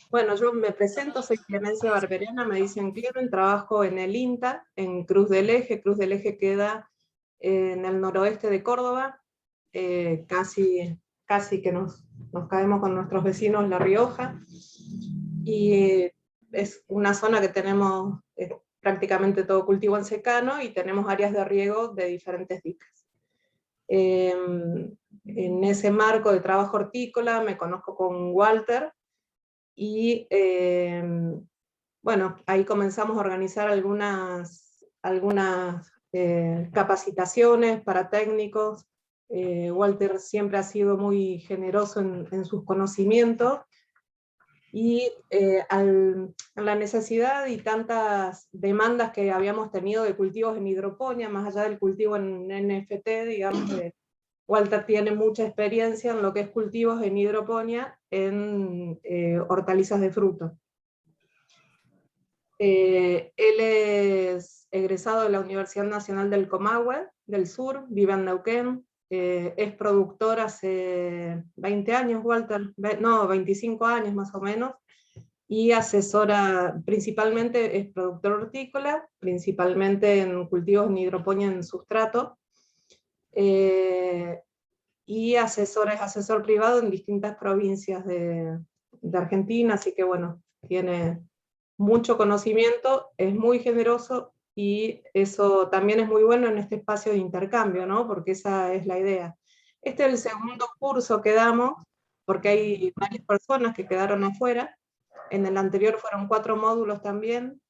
Bueno, yo me presento, soy Clemencia Barberiana, me dicen Clemen, trabajo en el INTA, en Cruz del Eje. Cruz del Eje queda en el noroeste de Córdoba, casi que nos caemos con nuestros vecinos La Rioja, y es una zona que tenemos prácticamente todo cultivo en secano y tenemos áreas de riego de diferentes dicas. En ese marco de trabajo hortícola me conozco con Walter, y bueno, ahí comenzamos a organizar algunas capacitaciones para técnicos. Walter siempre ha sido muy generoso en sus conocimientos, y a la necesidad y tantas demandas que habíamos tenido de cultivos en hidroponía, más allá del cultivo en NFT, digamos, Walter tiene mucha experiencia en lo que es cultivos en hidroponía en hortalizas de fruto. Él es egresado de la Universidad Nacional del Comahue, del Sur, vive en Neuquén, es productor hace 20 años, Walter, no, 25 años más o menos, y asesora, principalmente es productor hortícola, principalmente en cultivos en hidroponía en sustrato, y es asesor privado en distintas provincias de Argentina, así que bueno, tiene mucho conocimiento, es muy generoso, y eso también es muy bueno en este espacio de intercambio, ¿no? Porque esa es la idea. Este es el segundo curso que damos, porque hay varias personas que quedaron afuera. En el anterior fueron 4 módulos también,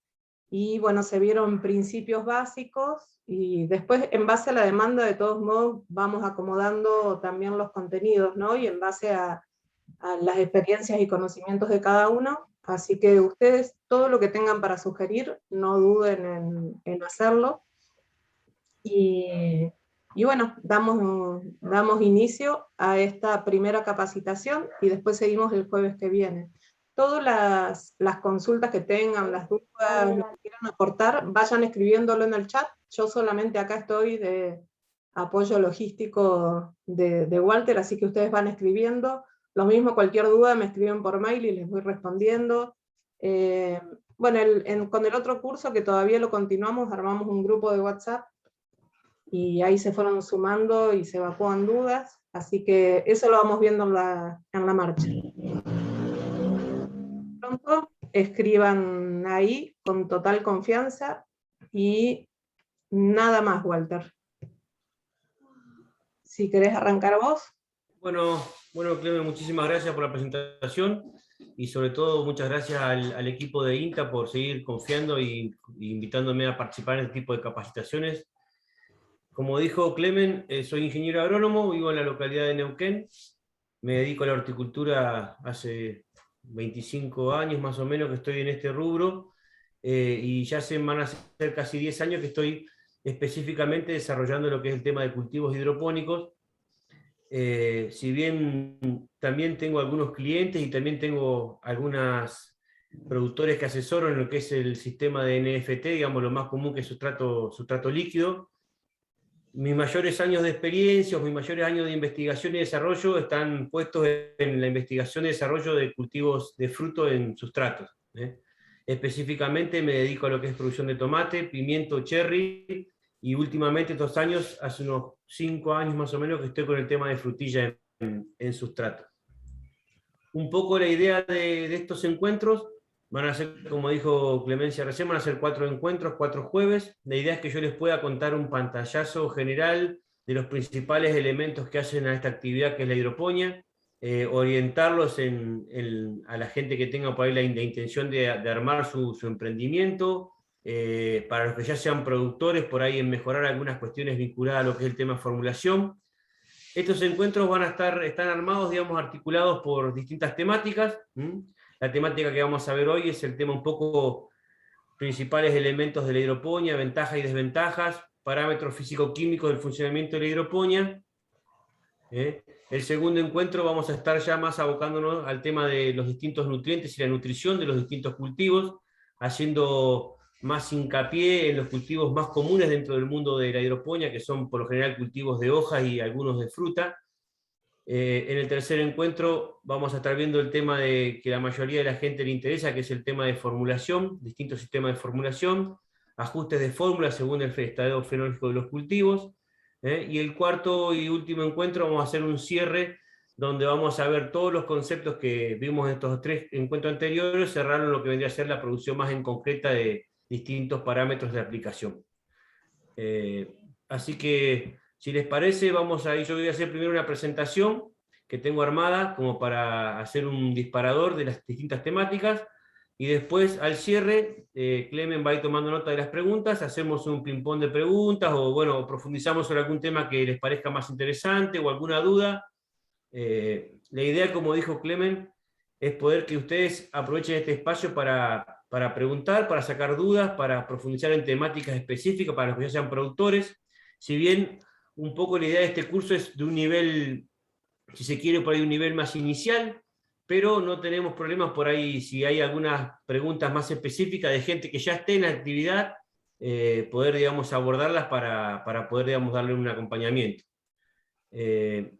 y bueno, se vieron principios básicos, y después en base a la demanda de todos modos vamos acomodando también los contenidos, ¿no? Y en base a las experiencias y conocimientos de cada uno, así que ustedes todo lo que tengan para sugerir, no duden en hacerlo, y bueno, damos inicio a esta primera capacitación, y después seguimos el jueves que viene. Todas las consultas que tengan, las dudas, lo que quieran aportar, vayan escribiéndolo en el chat. Yo solamente acá estoy de apoyo logístico de Walter, así que ustedes van escribiendo. Lo mismo, cualquier duda me escriben por mail y les voy respondiendo. Bueno, con el otro curso, que todavía lo continuamos, armamos un grupo de WhatsApp, y ahí se fueron sumando y se evacúan dudas, así que eso lo vamos viendo en la marcha. Pronto escriban ahí con total confianza, y nada más, Walter. Si querés arrancar vos. Bueno, Clemen, muchísimas gracias por la presentación, y sobre todo muchas gracias al equipo de INTA por seguir confiando y invitándome a participar en este tipo de capacitaciones. Como dijo Clemen, soy ingeniero agrónomo, vivo en la localidad de Neuquén, me dedico a la horticultura hace 25 años más o menos que estoy en este rubro, y ya van a ser casi 10 años que estoy específicamente desarrollando lo que es el tema de cultivos hidropónicos. Si bien también tengo algunos clientes y también tengo algunos productores que asesoro en lo que es el sistema de NFT, digamos lo más común, que es sustrato líquido, mis mayores años de experiencia, mis mayores años de investigación y desarrollo están puestos en la investigación y desarrollo de cultivos de fruto en sustratos. Específicamente me dedico a lo que es producción de tomate, pimiento, cherry, y últimamente estos años, hace unos 5 años más o menos, que estoy con el tema de frutilla en sustrato. Un poco la idea de estos encuentros, van a ser, como dijo Clemencia recién, van a ser 4 encuentros, 4 jueves. La idea es que yo les pueda contar un pantallazo general de los principales elementos que hacen a esta actividad que es la hidroponía, orientarlos a la gente que tenga por ahí la intención de armar su emprendimiento, para los que ya sean productores, por ahí en mejorar algunas cuestiones vinculadas a lo que es el tema de formulación. Estos encuentros están armados, digamos, articulados por distintas temáticas. La temática que vamos a ver hoy es el tema un poco principales elementos de la hidroponía, ventajas y desventajas, parámetros físico-químicos del funcionamiento de la hidroponía. El segundo encuentro vamos a estar ya más abocándonos al tema de los distintos nutrientes y la nutrición de los distintos cultivos, haciendo más hincapié en los cultivos más comunes dentro del mundo de la hidroponía, que son por lo general cultivos de hojas y algunos de fruta. En el tercer encuentro vamos a estar viendo el tema de que la mayoría de la gente le interesa, que es el tema de formulación, distintos sistemas de formulación, ajustes de fórmula según el estado fenológico de los cultivos. Y el cuarto y último encuentro vamos a hacer un cierre donde vamos a ver todos los conceptos que vimos en estos 3 encuentros anteriores, cerraron lo que vendría a ser la producción más en concreta de distintos parámetros de aplicación. Así que, si les parece, yo voy a hacer primero una presentación que tengo armada como para hacer un disparador de las distintas temáticas, y después al cierre, Clemen va a ir tomando nota de las preguntas, hacemos un ping-pong de preguntas, o bueno, profundizamos sobre algún tema que les parezca más interesante o alguna duda. La idea, como dijo Clemen, es poder que ustedes aprovechen este espacio para preguntar, para sacar dudas, para profundizar en temáticas específicas para los que ya sean productores. Si bien un poco la idea de este curso es de un nivel, si se quiere, por ahí un nivel más inicial, pero no tenemos problemas por ahí, si hay algunas preguntas más específicas de gente que ya esté en la actividad, poder, digamos, abordarlas para poder, digamos, darle un acompañamiento.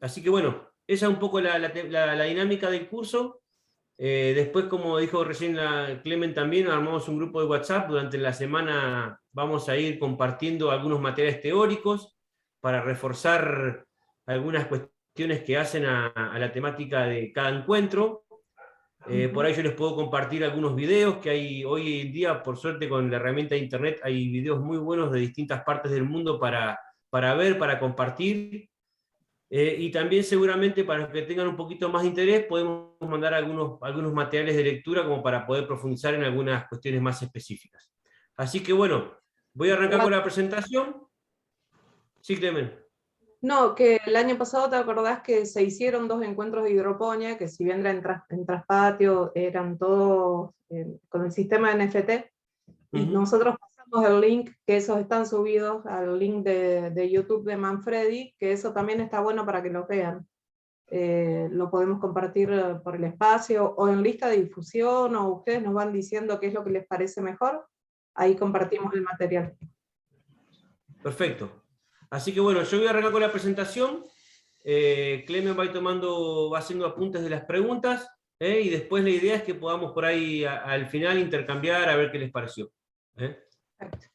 Así que bueno, esa es un poco la dinámica del curso. Después, como dijo recién Clemen también, armamos un grupo de WhatsApp. Durante la semana vamos a ir compartiendo algunos materiales teóricos para reforzar algunas cuestiones que hacen a la temática de cada encuentro. Por ahí yo les puedo compartir algunos videos que hay hoy en día, por suerte con la herramienta de internet, hay videos muy buenos de distintas partes del mundo para ver, para compartir. Y también seguramente para los que tengan un poquito más de interés podemos mandar algunos materiales de lectura como para poder profundizar en algunas cuestiones más específicas. Así que bueno, voy a arrancar con la presentación. Sí, Clemen. No, que el año pasado te acordás que se hicieron 2 encuentros de hidroponía, que si bien eran en traspatio, eran todos con el sistema NFT, y nosotros pasamos el link, que esos están subidos al link de YouTube de Manfredi, que eso también está bueno para que lo vean. Lo podemos compartir por el espacio, o en lista de difusión, o ustedes nos van diciendo qué es lo que les parece mejor, ahí compartimos el material. Perfecto. Así que bueno, yo voy a arrancar con la presentación. Clemen va haciendo apuntes de las preguntas, y después la idea es que podamos por ahí al final intercambiar a ver qué les pareció. Perfecto.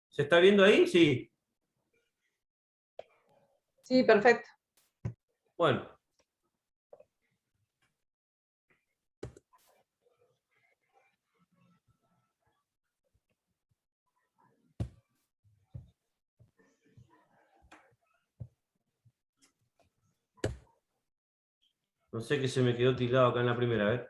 ¿Se está viendo ahí? Sí. Sí, perfecto. Bueno. No sé qué se me quedó tildado acá en la primera, a ver.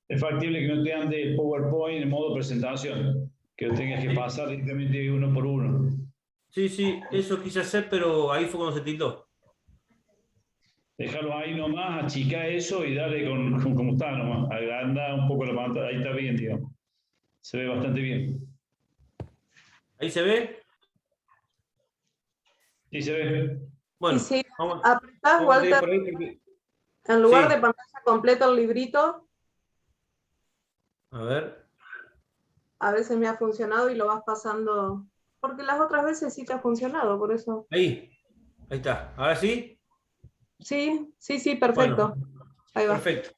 Es factible que no te ande el PowerPoint en modo presentación, que lo tengas que pasar directamente uno por uno. Sí, sí, eso quise hacer, pero ahí fue cuando se tildó. Déjalo ahí nomás, achica eso y dale con como está nomás. Agranda un poco la pantalla, ahí está bien, digamos. Se ve bastante bien. ¿Ahí se ve? Sí, se ve. Bueno, y si apretás, Walter, en lugar de pantalla completa el librito, a ver. A veces me ha funcionado y lo vas pasando, porque las otras veces sí te ha funcionado, por eso. Ahí está. ¿Ahora sí? Sí, perfecto. Bueno, ahí va. Perfecto.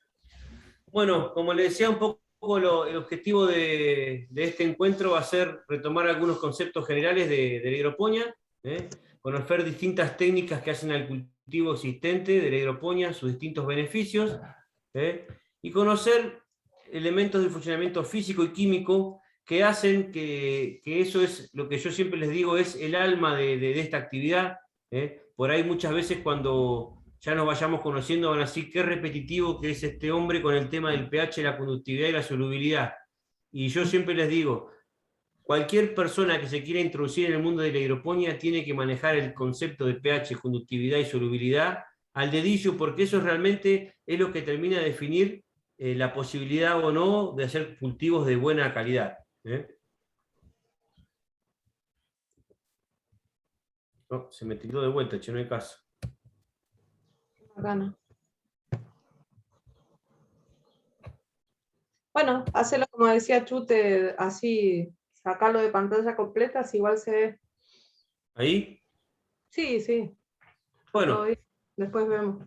Bueno, como les decía, un poco el objetivo de este encuentro va a ser retomar algunos conceptos generales de la hidroponía, conocer distintas técnicas que hacen al cultivo existente de la hidroponía, sus distintos beneficios, y conocer elementos del funcionamiento físico y químico que hacen que eso es lo que yo siempre les digo, es el alma de esta actividad. Por ahí muchas veces cuando ya nos vayamos conociendo van a decir qué repetitivo que es este hombre con el tema del pH, la conductividad y la solubilidad. Y yo siempre les digo, cualquier persona que se quiera introducir en el mundo de la hidroponía tiene que manejar el concepto de pH, conductividad y solubilidad al dedillo, porque eso realmente es lo que termina de definir la posibilidad o no de hacer cultivos de buena calidad. No, se me tiró de vuelta, che, no hay caso. Bacana. Bueno, hacelo como decía Chute, así, sacarlo de pantalla completa, así igual se ve. ¿Ahí? Sí, sí, está todo Bueno, bien. Después vemos.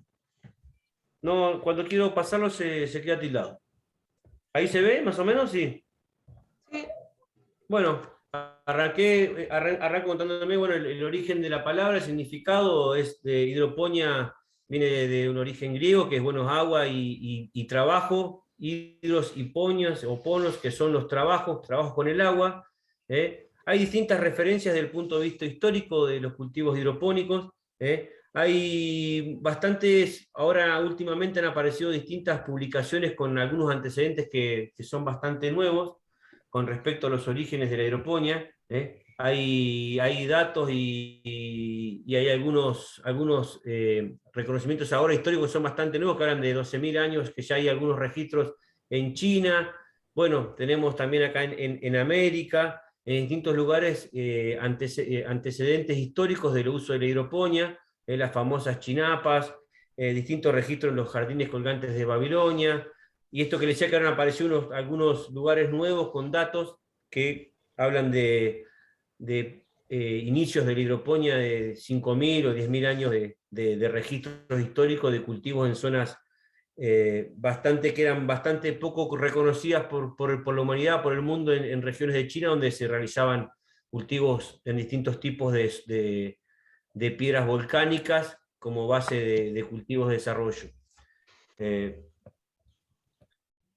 no, cuando quiero pasarlo se queda tildado. ¿Ahí se ve, más o menos? Sí. Sí, Bueno, arranco contándome, bueno, el origen de la palabra, el significado es de hidroponía, viene de un origen griego, que es, bueno, agua y trabajo, hidros y ponios, o ponos, que son los trabajos con el agua. Hay distintas referencias desde el punto de vista histórico de los cultivos hidropónicos. Hay bastantes, ahora últimamente han aparecido distintas publicaciones con algunos antecedentes que son bastante nuevos con respecto a los orígenes de la hidroponía. Hay datos y hay algunos reconocimientos ahora históricos que son bastante nuevos, que hablan de 12.000 años, que ya hay algunos registros en China. Bueno, tenemos también acá en América, en distintos lugares, antecedentes históricos del uso de la hidroponía, las famosas chinapas, distintos registros en los jardines colgantes de Babilonia. Y esto que les decía que ahora han aparecido algunos lugares nuevos con datos que hablan de inicios de la hidroponía de 5.000 o 10.000 años de registros históricos de cultivos en zonas que eran bastante poco reconocidas por la humanidad, por el mundo, en regiones de China, donde se realizaban cultivos en distintos tipos de piedras volcánicas como base de cultivos de desarrollo.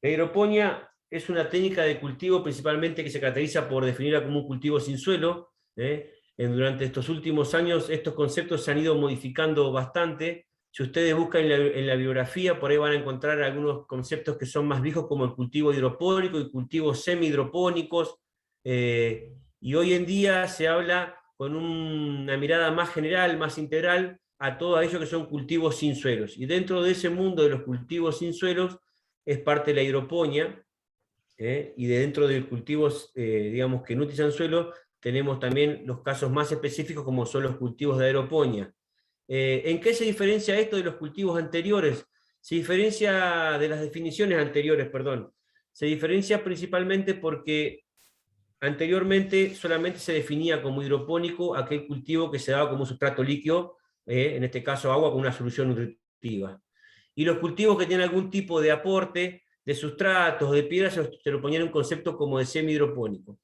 La hidroponía es una técnica de cultivo principalmente que se caracteriza por definirla como un cultivo sin suelo. Durante estos últimos años estos conceptos se han ido modificando bastante. Si ustedes buscan en la bibliografía, por ahí van a encontrar algunos conceptos que son más viejos, como el cultivo hidropónico y cultivos semi-hidropónicos. Y hoy en día se habla con una mirada más general, más integral, a todo aquello que son cultivos sin suelos. Y dentro de ese mundo de los cultivos sin suelos, es parte de la hidroponía, y de dentro de cultivos, digamos, que no utilizan suelo, tenemos también los casos más específicos como son los cultivos de aeroponía. ¿En qué se diferencia esto de los cultivos anteriores? Se diferencia de las definiciones anteriores, perdón. Se diferencia principalmente porque anteriormente solamente se definía como hidropónico aquel cultivo que se daba como un sustrato líquido, en este caso agua con una solución nutritiva. Y los cultivos que tienen algún tipo de aporte de sustratos, de piedras, se lo ponían en un concepto como de semi-hidropónico.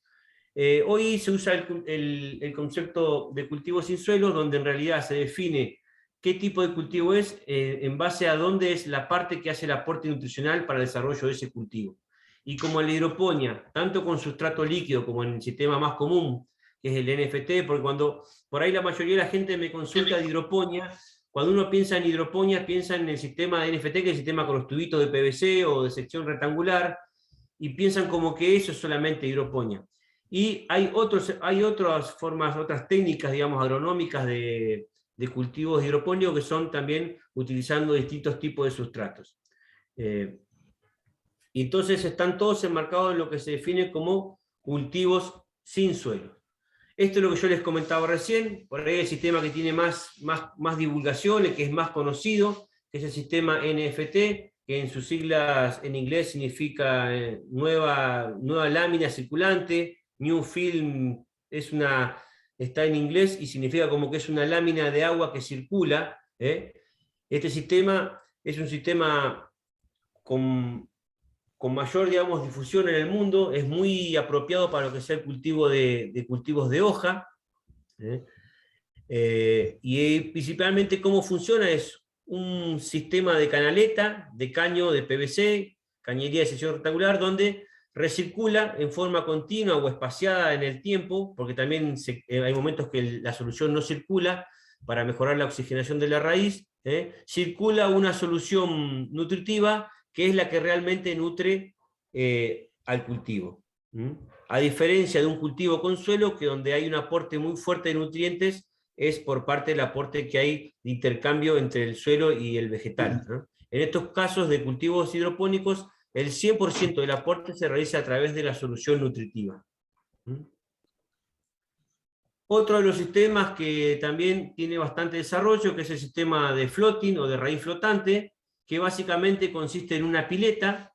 Hoy se usa el concepto de cultivo sin suelo, donde en realidad se define qué tipo de cultivo es en base a dónde es la parte que hace el aporte nutricional para el desarrollo de ese cultivo. Y como en la hidroponía, tanto con sustrato líquido como en el sistema más común, que es el NFT, porque cuando por ahí la mayoría de la gente me consulta de hidroponía, cuando uno piensa en hidroponía, piensa en el sistema de NFT, que es el sistema con los tubitos de PVC o de sección rectangular, y piensan como que eso es solamente hidroponía. Y hay otras formas, otras técnicas, digamos, agronómicas de cultivos hidropónicos que son también utilizando distintos tipos de sustratos. Y entonces están todos enmarcados en lo que se define como cultivos sin suelo. Esto es lo que yo les comentaba recién, por ahí el sistema que tiene más divulgación, que es más conocido, que es el sistema NFT, que en sus siglas en inglés significa nueva lámina circulante. New Film está en inglés y significa como que es una lámina de agua que circula. Este sistema es un sistema con mayor, digamos, difusión en el mundo, es muy apropiado para lo que sea el cultivo de cultivos de hoja. Y principalmente cómo funciona es un sistema de canaleta, de caño de PVC, cañería de sección rectangular, donde recircula en forma continua o espaciada en el tiempo, porque también hay momentos que la solución no circula para mejorar la oxigenación de la raíz, circula una solución nutritiva que es la que realmente nutre al cultivo. A diferencia de un cultivo con suelo, que donde hay un aporte muy fuerte de nutrientes, es por parte del aporte que hay de intercambio entre el suelo y el vegetal, ¿no? En estos casos de cultivos hidropónicos, el 100% del aporte se realiza a través de la solución nutritiva. Otro de los sistemas que también tiene bastante desarrollo, que es el sistema de floating o de raíz flotante, que básicamente consiste en una pileta,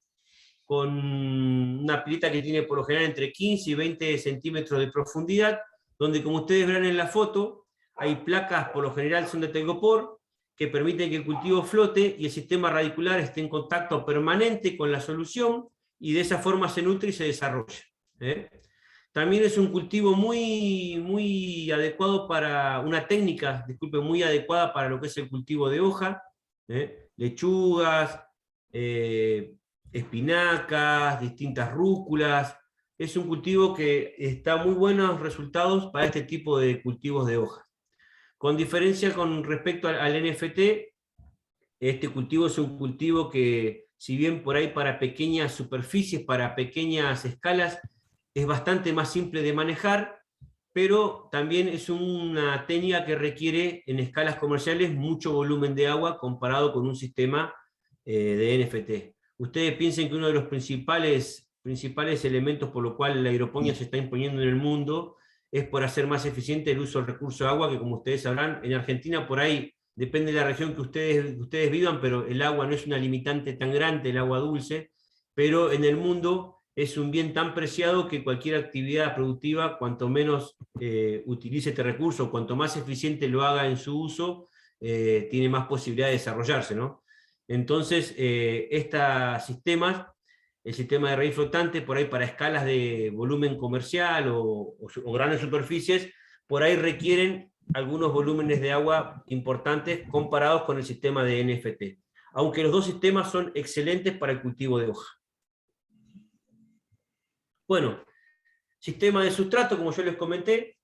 con una pileta que tiene por lo general entre 15 y 20 centímetros de profundidad, donde, como ustedes verán en la foto, hay placas, por lo general son de telgopor, que permiten que el cultivo flote y el sistema radicular esté en contacto permanente con la solución, y de esa forma se nutre y se desarrolla. También es un cultivo muy adecuado para, una técnica, disculpe, muy adecuada para lo que es el cultivo de hoja, lechugas, espinacas, distintas rúculas. Es un cultivo que está muy buenos resultados para este tipo de cultivos de hoja. Con diferencia con respecto al NFT, este cultivo es un cultivo que, si bien por ahí para pequeñas superficies, para pequeñas escalas, es bastante más simple de manejar, pero también es una técnica que requiere en escalas comerciales mucho volumen de agua comparado con un sistema de NFT. Ustedes piensen que uno de los principales elementos por lo cual la hidroponía se está imponiendo en el mundo es por hacer más eficiente el uso del recurso de agua, que, como ustedes sabrán, en Argentina por ahí depende de la región que ustedes vivan, pero el agua no es una limitante tan grande, el agua dulce, pero en el mundo es un bien tan preciado que cualquier actividad productiva, cuanto menos utilice este recurso, cuanto más eficiente lo haga en su uso, tiene más posibilidad de desarrollarse, ¿no? Entonces, estos sistemas, el sistema de raíz flotante, por ahí para escalas de volumen comercial o grandes superficies, por ahí requieren algunos volúmenes de agua importantes comparados con el sistema de NFT. Aunque los dos sistemas son excelentes para el cultivo de hoja. Bueno, sistema de sustrato, como yo les comenté,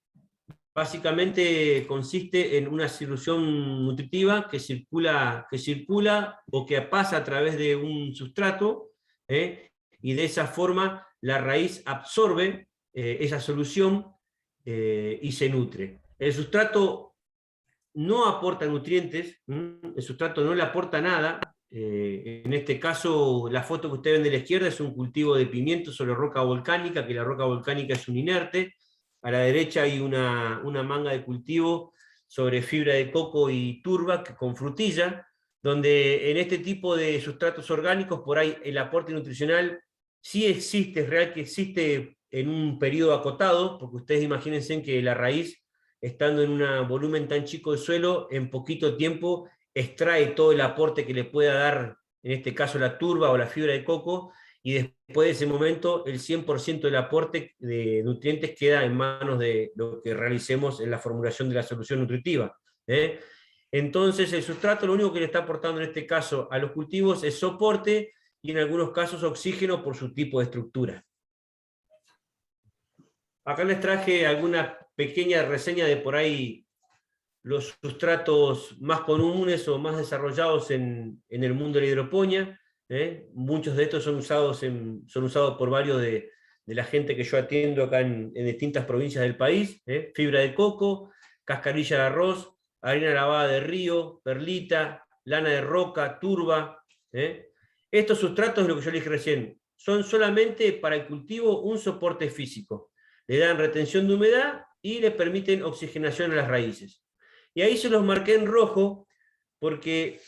básicamente consiste en una solución nutritiva que circula o que pasa a través de un sustrato, y de esa forma la raíz absorbe esa solución y se nutre. El sustrato no aporta nutrientes, el sustrato no le aporta nada. En este caso, la foto que ustedes ven de la izquierda es un cultivo de pimiento sobre roca volcánica, que la roca volcánica es un inerte. A la derecha hay una manga de cultivo sobre fibra de coco y turba con frutilla, donde en este tipo de sustratos orgánicos, por ahí el aporte nutricional sí existe, es real que existe en un periodo acotado, porque ustedes imagínense que la raíz, estando en un volumen tan chico de suelo, en poquito tiempo extrae todo el aporte que le pueda dar, en este caso la turba o la fibra de coco, y después de ese momento el 100% del aporte de nutrientes queda en manos de lo que realicemos en la formulación de la solución nutritiva. Entonces el sustrato lo único que le está aportando en este caso a los cultivos es soporte y en algunos casos oxígeno por su tipo de estructura. Acá les traje alguna pequeña reseña de por ahí los sustratos más comunes o más desarrollados en el mundo de la hidroponía. Muchos de estos son usados por varios de la gente que yo atiendo acá en distintas provincias del país. Fibra de coco, cascarilla de arroz, harina lavada de río, perlita, lana de roca, turba. Estos sustratos, lo que yo les dije recién, son solamente para el cultivo un soporte físico. Le dan retención de humedad y le permiten oxigenación a las raíces. Y ahí se los marqué en rojo porque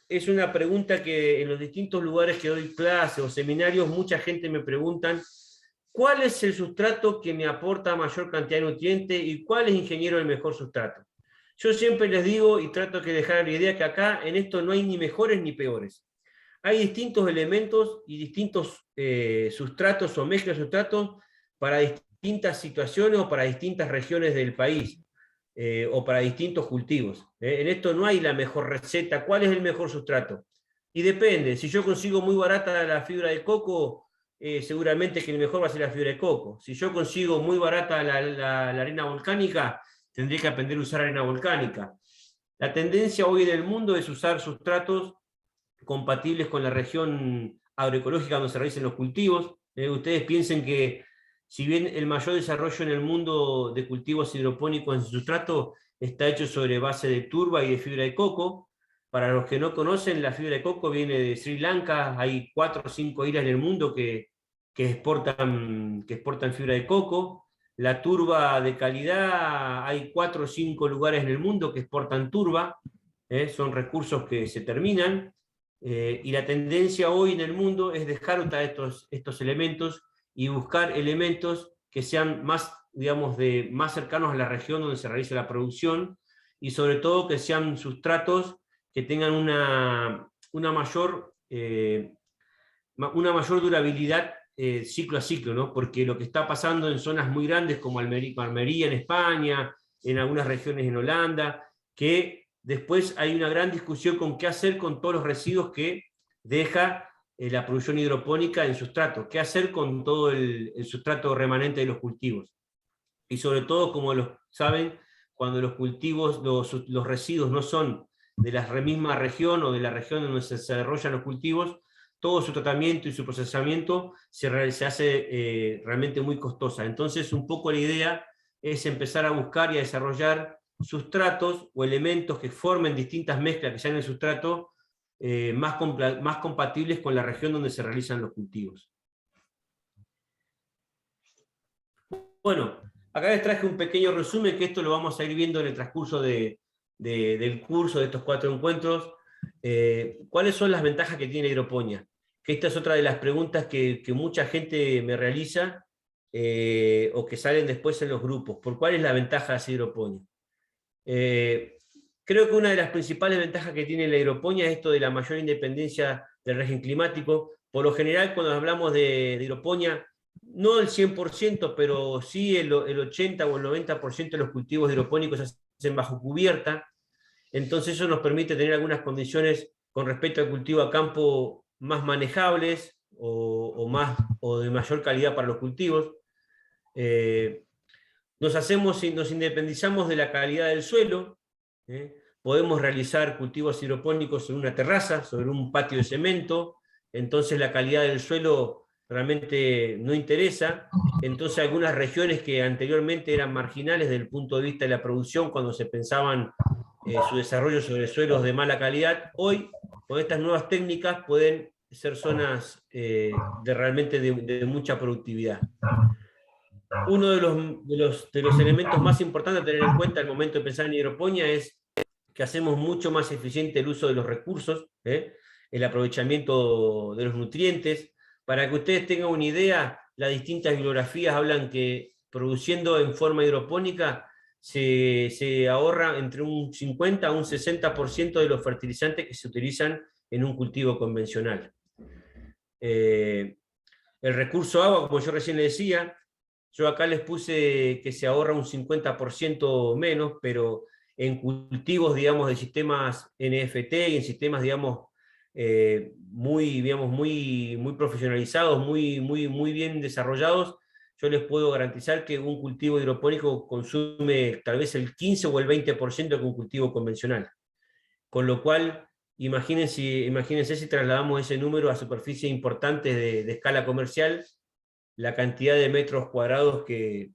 es una pregunta que en los distintos lugares que doy clases o seminarios, mucha gente me preguntan: ¿cuál es el sustrato que me aporta mayor cantidad de nutrientes y cuál es, ingeniero, el mejor sustrato? Yo siempre les digo y trato de dejar la idea que acá en esto no hay ni mejores ni peores. Hay distintos elementos y distintos sustratos o mezclas de sustratos para distintas situaciones o para distintas regiones del país. O para distintos cultivos. En esto no hay la mejor receta. ¿Cuál es el mejor sustrato? Y depende. Si yo consigo muy barata la fibra de coco, seguramente que el mejor va a ser la fibra de coco. Si yo consigo muy barata la arena volcánica, tendré que aprender a usar arena volcánica. La tendencia hoy en el mundo es usar sustratos compatibles con la región agroecológica donde se realicen los cultivos. Ustedes piensen que, si bien el mayor desarrollo en el mundo de cultivos hidropónicos en sustrato está hecho sobre base de turba y de fibra de coco, para los que no conocen, la fibra de coco viene de Sri Lanka. Hay 4 o 5 islas en el mundo que exportan fibra de coco. La turba de calidad, hay 4 o 5 lugares en el mundo que exportan turba, son recursos que se terminan, y la tendencia hoy en el mundo es dejar estos elementos y buscar elementos que sean más, digamos, más cercanos a la región donde se realiza la producción, y sobre todo que sean sustratos que tengan una mayor durabilidad ciclo a ciclo, ¿no? Porque lo que está pasando en zonas muy grandes como Almería en España, en algunas regiones en Holanda, que después hay una gran discusión con qué hacer con todos los residuos que deja la producción hidropónica en sustrato, qué hacer con todo el sustrato remanente de los cultivos. Y sobre todo, como lo saben, cuando los cultivos, los residuos no son de la misma región o de la región donde se desarrollan los cultivos, todo su tratamiento y su procesamiento se hace realmente muy costosa. Entonces, un poco la idea es empezar a buscar y a desarrollar sustratos o elementos que formen distintas mezclas que sean en el sustrato más compatibles con la región donde se realizan los cultivos. Bueno, acá les traje un pequeño resumen, que esto lo vamos a ir viendo en el transcurso del curso, de estos 4 encuentros. ¿Cuáles son las ventajas que tiene la hidroponía? Que esta es otra de las preguntas que mucha gente me realiza, o que salen después en los grupos. ¿Por cuál es la ventaja de hacer hidroponía? Creo que una de las principales ventajas que tiene la hidroponía es esto de la mayor independencia del régimen climático. Por lo general, cuando hablamos de hidroponía, no el 100%, pero sí el 80 o el 90% de los cultivos hidropónicos se hacen bajo cubierta. Entonces eso nos permite tener algunas condiciones con respecto al cultivo a campo más manejables o de mayor calidad para los cultivos. Nos independizamos de la calidad del suelo. Podemos realizar cultivos hidropónicos en una terraza, sobre un patio de cemento, entonces la calidad del suelo realmente no interesa. Entonces algunas regiones que anteriormente eran marginales desde el punto de vista de la producción, cuando se pensaban su desarrollo sobre suelos de mala calidad, hoy con estas nuevas técnicas pueden ser zonas realmente de mucha productividad. Uno de los elementos más importantes a tener en cuenta al momento de pensar en hidroponía es que hacemos mucho más eficiente el uso de los recursos, el aprovechamiento de los nutrientes. Para que ustedes tengan una idea, las distintas bibliografías hablan que produciendo en forma hidropónica se ahorra entre un 50 a un 60% de los fertilizantes que se utilizan en un cultivo convencional. El recurso agua, como yo recién les decía, yo acá les puse que se ahorra un 50% menos, pero en cultivos, digamos, de sistemas NFT y en sistemas, digamos, muy profesionalizados, muy bien desarrollados, yo les puedo garantizar que un cultivo hidropónico consume tal vez el 15 o el 20% que un cultivo convencional. Con lo cual, imagínense si trasladamos ese número a superficies importantes de escala comercial, la cantidad de metros cuadrados de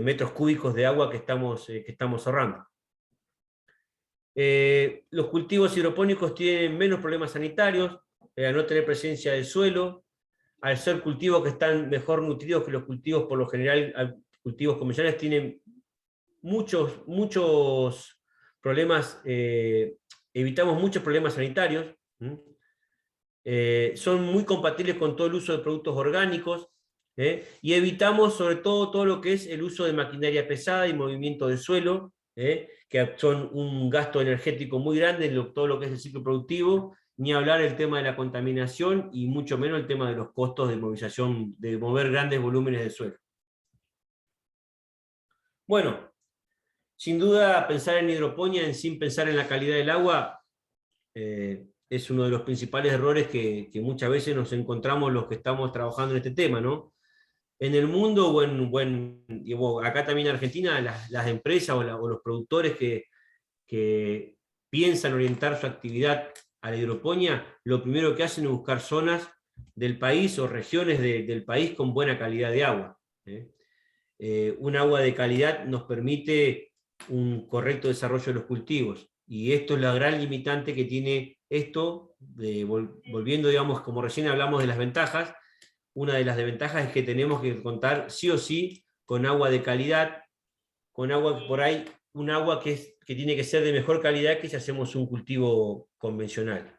metros cúbicos de agua que estamos ahorrando. Los cultivos hidropónicos tienen menos problemas sanitarios, al no tener presencia del suelo, al ser cultivos que están mejor nutridos que los cultivos, por lo general, cultivos convencionales tienen muchos problemas, evitamos muchos problemas sanitarios, son muy compatibles con todo el uso de productos orgánicos, y evitamos sobre todo lo que es el uso de maquinaria pesada y movimiento del suelo, que son un gasto energético muy grande en todo lo que es el ciclo productivo, ni hablar el tema de la contaminación y mucho menos el tema de los costos de movilización, de mover grandes volúmenes de suelo. Bueno, sin duda pensar en hidroponía sin pensar en la calidad del agua es uno de los principales errores que muchas veces nos encontramos los que estamos trabajando en este tema, ¿no? En el mundo o acá también en Argentina, las empresas o los productores que piensan orientar su actividad a la hidroponía, lo primero que hacen es buscar zonas del país o regiones del país con buena calidad de agua. Un agua de calidad nos permite un correcto desarrollo de los cultivos, y esto es la gran limitante que tiene esto, volviendo, digamos, como recién hablamos de las ventajas. Una de las desventajas es que tenemos que contar sí o sí con agua de calidad, con agua por ahí, un agua que tiene que ser de mejor calidad que si hacemos un cultivo convencional.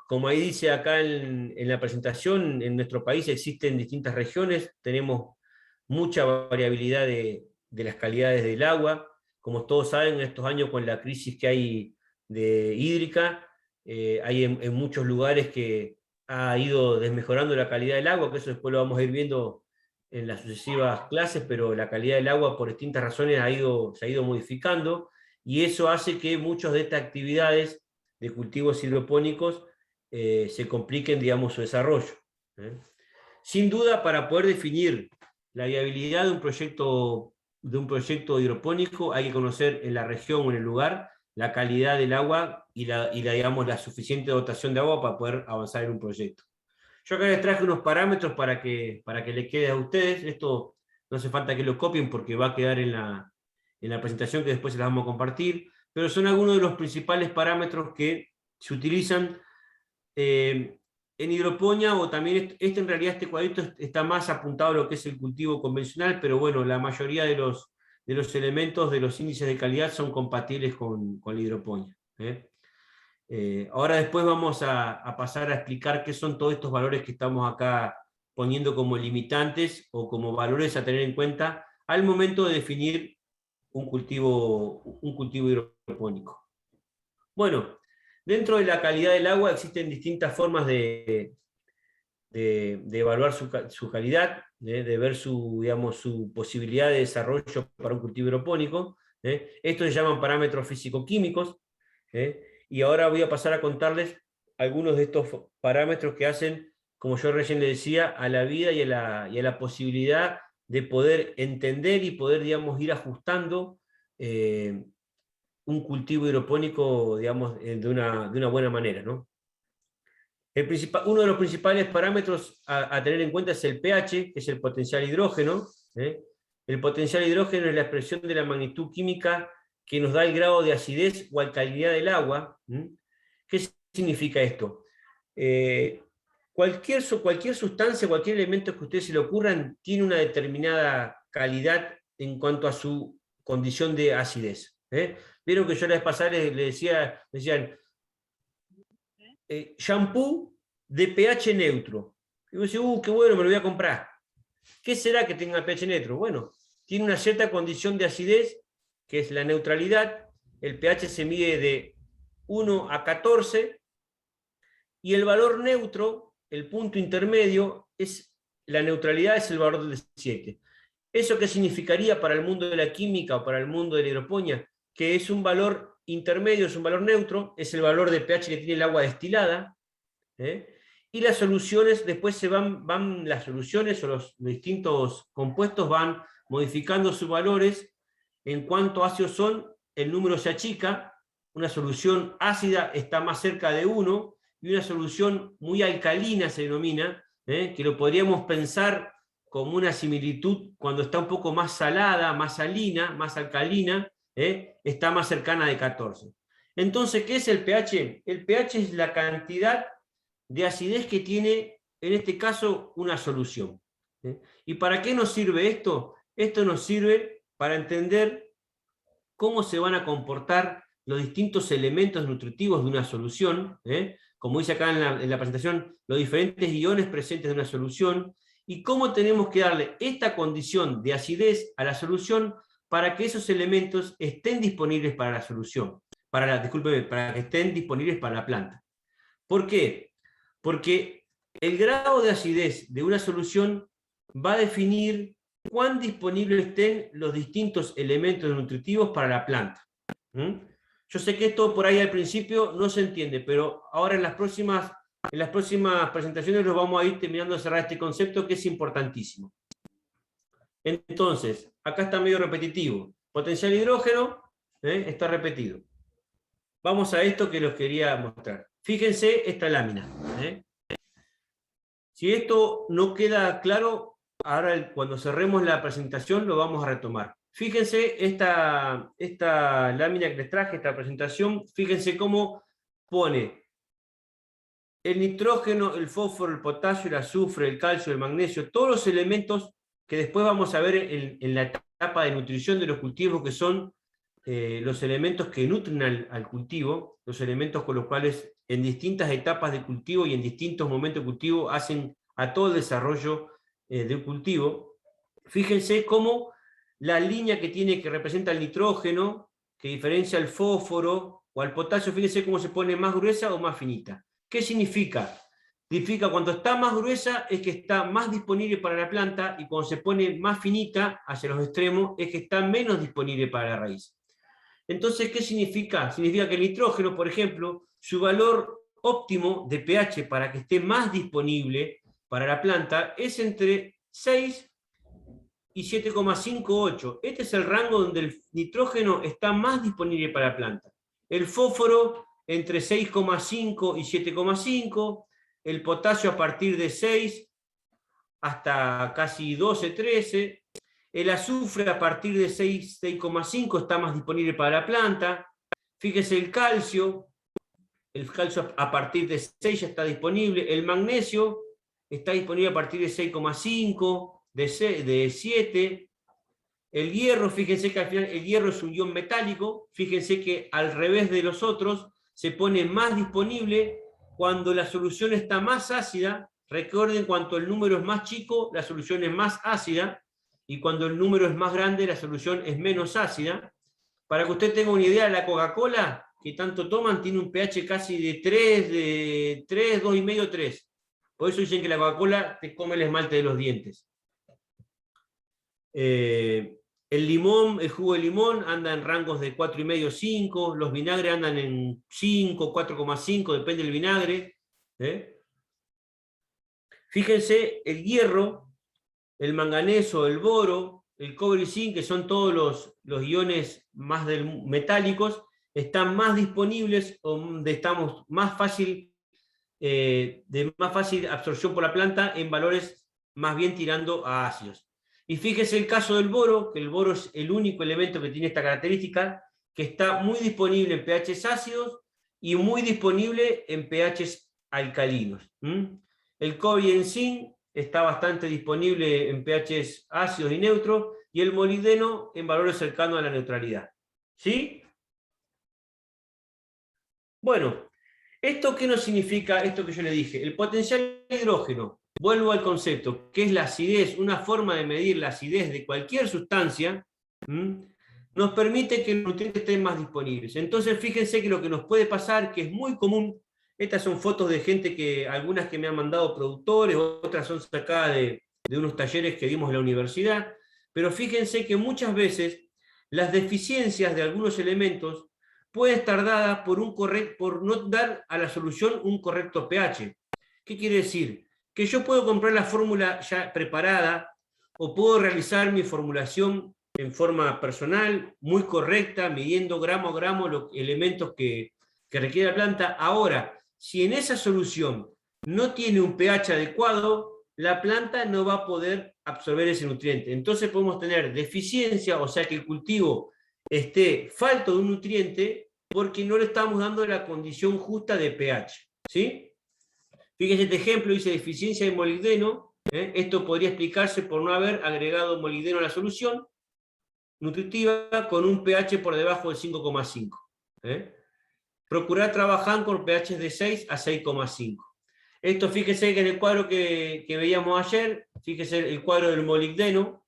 Como ahí dice acá en la presentación, en nuestro país existen distintas regiones, tenemos mucha variabilidad de las calidades del agua. Como todos saben, en estos años con la crisis que hay de hídrica, hay en muchos lugares que ha ido desmejorando la calidad del agua, que eso después lo vamos a ir viendo en las sucesivas clases, pero la calidad del agua por distintas razones se ha ido modificando, y eso hace que muchas de estas actividades de cultivos hidropónicos se compliquen, digamos, su desarrollo. Sin duda, para poder definir la viabilidad de un proyecto hidropónico, hay que conocer en la región o en el lugar la calidad del agua y digamos, la suficiente dotación de agua para poder avanzar en un proyecto. Yo acá les traje unos parámetros para que les quede a ustedes. Esto no hace falta que lo copien porque va a quedar en la presentación que después se las vamos a compartir, pero son algunos de los principales parámetros que se utilizan en hidroponía, o también en realidad este cuadrito está más apuntado a lo que es el cultivo convencional, pero bueno, la mayoría de los elementos de los índices de calidad son compatibles con la hidroponía. Ahora después vamos a pasar a explicar qué son todos estos valores que estamos acá poniendo como limitantes o como valores a tener en cuenta al momento de definir un cultivo hidropónico. Bueno, dentro de la calidad del agua existen distintas formas de evaluar su calidad, de ver su posibilidad de desarrollo para un cultivo hidropónico. Estos se llaman parámetros físico-químicos, y ahora voy a pasar a contarles algunos de estos parámetros que hacen, como yo recién le decía, a la vida y a la posibilidad de poder entender y poder, digamos, ir ajustando un cultivo hidropónico, digamos, de una buena manera, ¿no? Uno de los principales parámetros a tener en cuenta es el pH, que es el potencial hidrógeno. El potencial hidrógeno es la expresión de la magnitud química que nos da el grado de acidez o alcalinidad del agua. ¿Qué significa esto? Cualquier sustancia, cualquier elemento que a ustedes se le ocurran, tiene una determinada calidad en cuanto a su condición de acidez. Vieron que yo la vez pasada les decían, shampoo de pH neutro. Y vos decís, qué bueno, me lo voy a comprar. ¿Qué será que tenga pH neutro? Bueno, tiene una cierta condición de acidez, que es la neutralidad. El pH se mide de 1 a 14, y el valor neutro, el punto intermedio, la neutralidad es el valor de 7. ¿Eso qué significaría para el mundo de la química o para el mundo de la hidroponía? Que es un valor intermedio, es un valor neutro, es el valor de pH que tiene el agua destilada, y las soluciones, después las soluciones o los distintos compuestos van modificando sus valores. En cuanto ácidos son, el número se achica, una solución ácida está más cerca de 1, y una solución muy alcalina se denomina, que lo podríamos pensar como una similitud cuando está un poco más salada, más salina, más alcalina, está más cercana de 14. Entonces, ¿qué es el pH? El pH es la cantidad de acidez que tiene, en este caso, una solución. ¿Y para qué nos sirve esto? Esto nos sirve para entender cómo se van a comportar los distintos elementos nutritivos de una solución, como dice acá en la presentación, los diferentes iones presentes de una solución, y cómo tenemos que darle esta condición de acidez a la solución para que esos elementos estén disponibles para la solución, para que estén disponibles para la planta. ¿Por qué? Porque el grado de acidez de una solución va a definir cuán disponibles estén los distintos elementos nutritivos para la planta. Yo sé que esto por ahí al principio no se entiende, pero ahora en las próximas presentaciones los vamos a ir terminando de cerrar este concepto, que es importantísimo. Entonces, acá está medio repetitivo. Potencial hidrógeno, está repetido. Vamos a esto que los quería mostrar. Fíjense esta lámina. Si esto no queda claro, ahora cuando cerremos la presentación lo vamos a retomar. Fíjense esta lámina que les traje, esta presentación, fíjense cómo pone el nitrógeno, el fósforo, el potasio, el azufre, el calcio, el magnesio, todos los elementos que después vamos a ver en la etapa de nutrición de los cultivos, que son los elementos que nutren al cultivo, los elementos con los cuales en distintas etapas de cultivo y en distintos momentos de cultivo hacen a todo el desarrollo del cultivo. Fíjense cómo la línea que representa el nitrógeno, que diferencia al fósforo o al potasio, fíjense cómo se pone más gruesa o más finita. ¿Qué significa? Significa cuando está más gruesa es que está más disponible para la planta, y cuando se pone más finita hacia los extremos es que está menos disponible para la raíz. Entonces, ¿qué significa? Significa que el nitrógeno, por ejemplo, su valor óptimo de pH para que esté más disponible para la planta es entre 6 y 7,58. Este es el rango donde el nitrógeno está más disponible para la planta. El fósforo entre 6,5 y 7,5, el potasio a partir de 6 hasta casi 12, 13, el azufre a partir de 6,5 está más disponible para la planta. Fíjese el calcio a partir de 6 ya está disponible, el magnesio está disponible a partir de 6,5, de 7, el hierro, fíjense que al final el hierro es un ion metálico, fíjense que al revés de los otros se pone más disponible cuando la solución está más ácida. Recuerden, cuanto el número es más chico, la solución es más ácida, y cuando el número es más grande, la solución es menos ácida. Para que usted tenga una idea, la Coca-Cola, que tanto toman, tiene un pH casi de 3, 2,5, 3. Por eso dicen que la Coca-Cola te come el esmalte de los dientes. El limón, el jugo de limón anda en rangos de 4,5, 5, los vinagres andan en 5, 4,5, depende del vinagre. Fíjense, el hierro, el manganeso, el boro, el cobre y zinc, que son todos los iones más metálicos, están más disponibles, estamos más fácil, de más fácil absorción por la planta, en valores más bien tirando a ácidos. Y fíjese el caso del boro, que el boro es el único elemento que tiene esta característica, que está muy disponible en pHs ácidos y muy disponible en pHs alcalinos. El cobre y el zinc está bastante disponible en pHs ácidos y neutros, y el molibdeno en valores cercanos a la neutralidad. ¿Sí? Bueno, ¿esto qué nos significa? Esto que yo le dije, el potencial de hidrógeno. Vuelvo al concepto, que es la acidez, una forma de medir la acidez de cualquier sustancia, nos permite que los nutrientes estén más disponibles. Entonces, fíjense que lo que nos puede pasar, que es muy común, estas son fotos de gente algunas que me han mandado productores, otras son sacadas de unos talleres que dimos en la universidad, pero fíjense que muchas veces las deficiencias de algunos elementos pueden estar dadas por no dar a la solución un correcto pH. ¿Qué quiere decir? Que yo puedo comprar la fórmula ya preparada, o puedo realizar mi formulación en forma personal, muy correcta, midiendo gramo a gramo los elementos que requiere la planta. Ahora, si en esa solución no tiene un pH adecuado, la planta no va a poder absorber ese nutriente. Entonces podemos tener deficiencia, o sea que el cultivo esté falto de un nutriente porque no le estamos dando la condición justa de pH. ¿Sí? Fíjense este ejemplo, dice deficiencia de molibdeno. Esto podría explicarse por no haber agregado molibdeno a la solución nutritiva con un pH por debajo de 5,5. Procurar trabajar con pH de 6 a 6,5. Esto, fíjese que en el cuadro que veíamos ayer, fíjese el cuadro del molibdeno,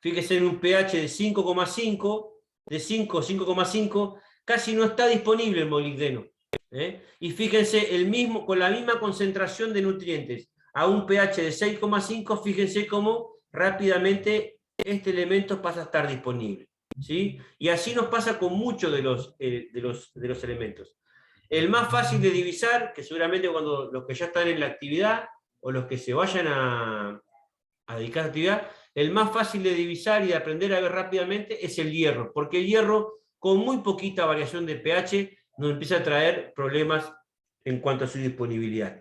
fíjese en un pH de 5,5, de 5, 5,5, casi no está disponible el molibdeno. Y fíjense, con la misma concentración de nutrientes, a un pH de 6,5, fíjense cómo rápidamente este elemento pasa a estar disponible. ¿Sí? Y así nos pasa con muchos de los elementos. El más fácil de divisar, que seguramente cuando los que ya están en la actividad, o los que se vayan a dedicar a la actividad, el más fácil de divisar y de aprender a ver rápidamente es el hierro, porque el hierro, con muy poquita variación de pH, nos empieza a traer problemas en cuanto a su disponibilidad.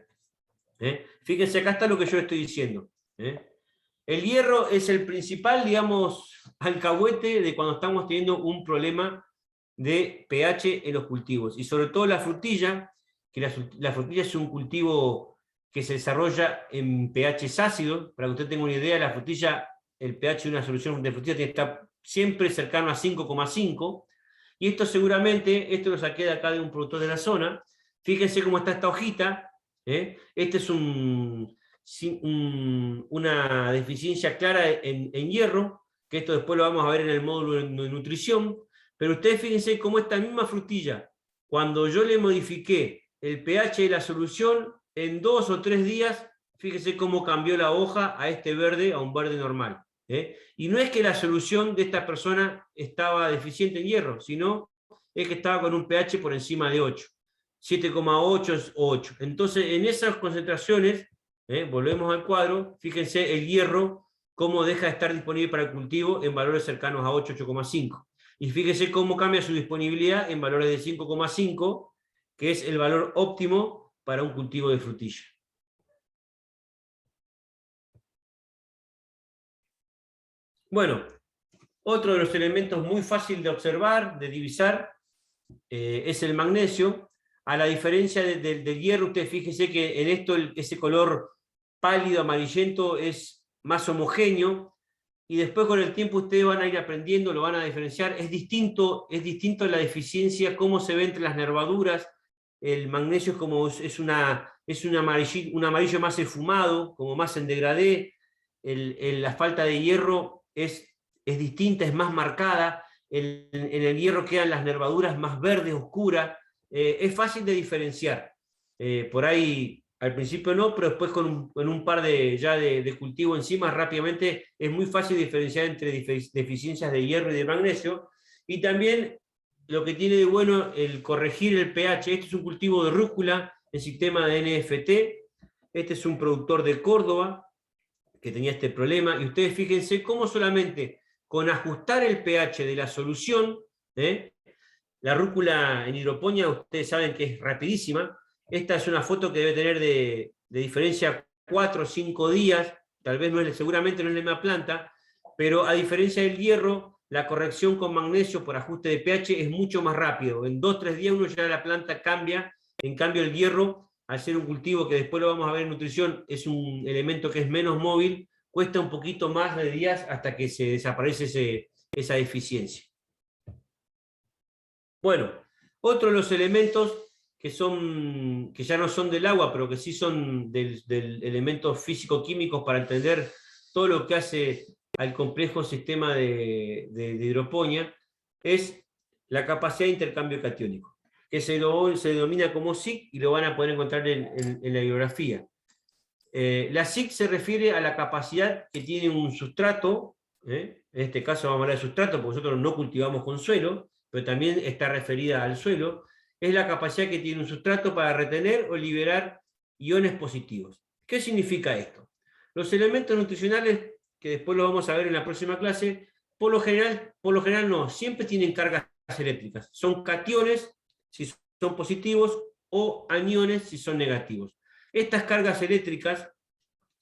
Fíjense, acá está lo que yo estoy diciendo. El hierro es el principal, digamos, alcahuete de cuando estamos teniendo un problema de pH en los cultivos. Y sobre todo la frutilla, que la frutilla es un cultivo que se desarrolla en pHs ácidos. Para que usted tenga una idea, la frutilla el pH de una solución de frutilla tiene que estar siempre cercano a 5,5, y esto seguramente, esto lo saqué de acá de un productor de la zona. Fíjense cómo está esta hojita, este es una deficiencia clara en hierro, que esto después lo vamos a ver en el módulo de nutrición, pero ustedes fíjense cómo esta misma frutilla, cuando yo le modifiqué el pH de la solución, en 2 o 3 días, fíjense cómo cambió la hoja a este verde, a un verde normal. Y no es que la solución de esta persona estaba deficiente en hierro, sino es que estaba con un pH por encima de 8, 7,8 o 8. Entonces, en esas concentraciones, volvemos al cuadro, fíjense el hierro, cómo deja de estar disponible para el cultivo en valores cercanos a 8, 8,5. Y fíjense cómo cambia su disponibilidad en valores de 5,5, que es el valor óptimo para un cultivo de frutilla. Bueno, otro de los elementos muy fácil de observar, de divisar, es el magnesio. A la diferencia del hierro, ustedes fíjense que en esto ese color pálido, amarillento, es más homogéneo, y después con el tiempo ustedes van a ir aprendiendo, lo van a diferenciar. Es distinto la deficiencia, cómo se ve entre las nervaduras. El magnesio es un amarillo más esfumado, como más en degradé. La falta de hierro es distinta, es más marcada. En el hierro quedan las nervaduras más verdes, oscuras. Es fácil de diferenciar. Por ahí al principio no, pero después con un par de cultivo encima, rápidamente es muy fácil diferenciar entre deficiencias de hierro y de magnesio. Y también lo que tiene de bueno el corregir el pH. Este es un cultivo de rúcula en sistema de NFT. Este es un productor de Córdoba que tenía este problema. Y ustedes fíjense cómo solamente con ajustar el pH de la solución, la rúcula en hidroponía, ustedes saben que es rapidísima. Esta es una foto que debe tener de diferencia 4 o 5 días, tal vez seguramente no es la misma planta, pero a diferencia del hierro, la corrección con magnesio por ajuste de pH es mucho más rápido. En 2 o 3 días uno ya la planta cambia. En cambio el hierro, al ser un cultivo que después lo vamos a ver en nutrición, es un elemento que es menos móvil, cuesta un poquito más de días hasta que se desaparece esa deficiencia. Bueno, otro de los elementos que ya no son del agua, pero que sí son del elementos físico-químicos para entender todo lo que hace al complejo sistema de hidroponía, es la capacidad de intercambio catiónico, que se denomina como SIC y lo van a poder encontrar en la bibliografía. La SIC se refiere a la capacidad que tiene un sustrato, en este caso vamos a hablar de sustrato porque nosotros no cultivamos con suelo, pero también está referida al suelo. Es la capacidad que tiene un sustrato para retener o liberar iones positivos. ¿Qué significa esto? Los elementos nutricionales, que después lo vamos a ver en la próxima clase, por lo general no, siempre tienen cargas eléctricas. Son cationes si son positivos o aniones si son negativos. Estas cargas eléctricas,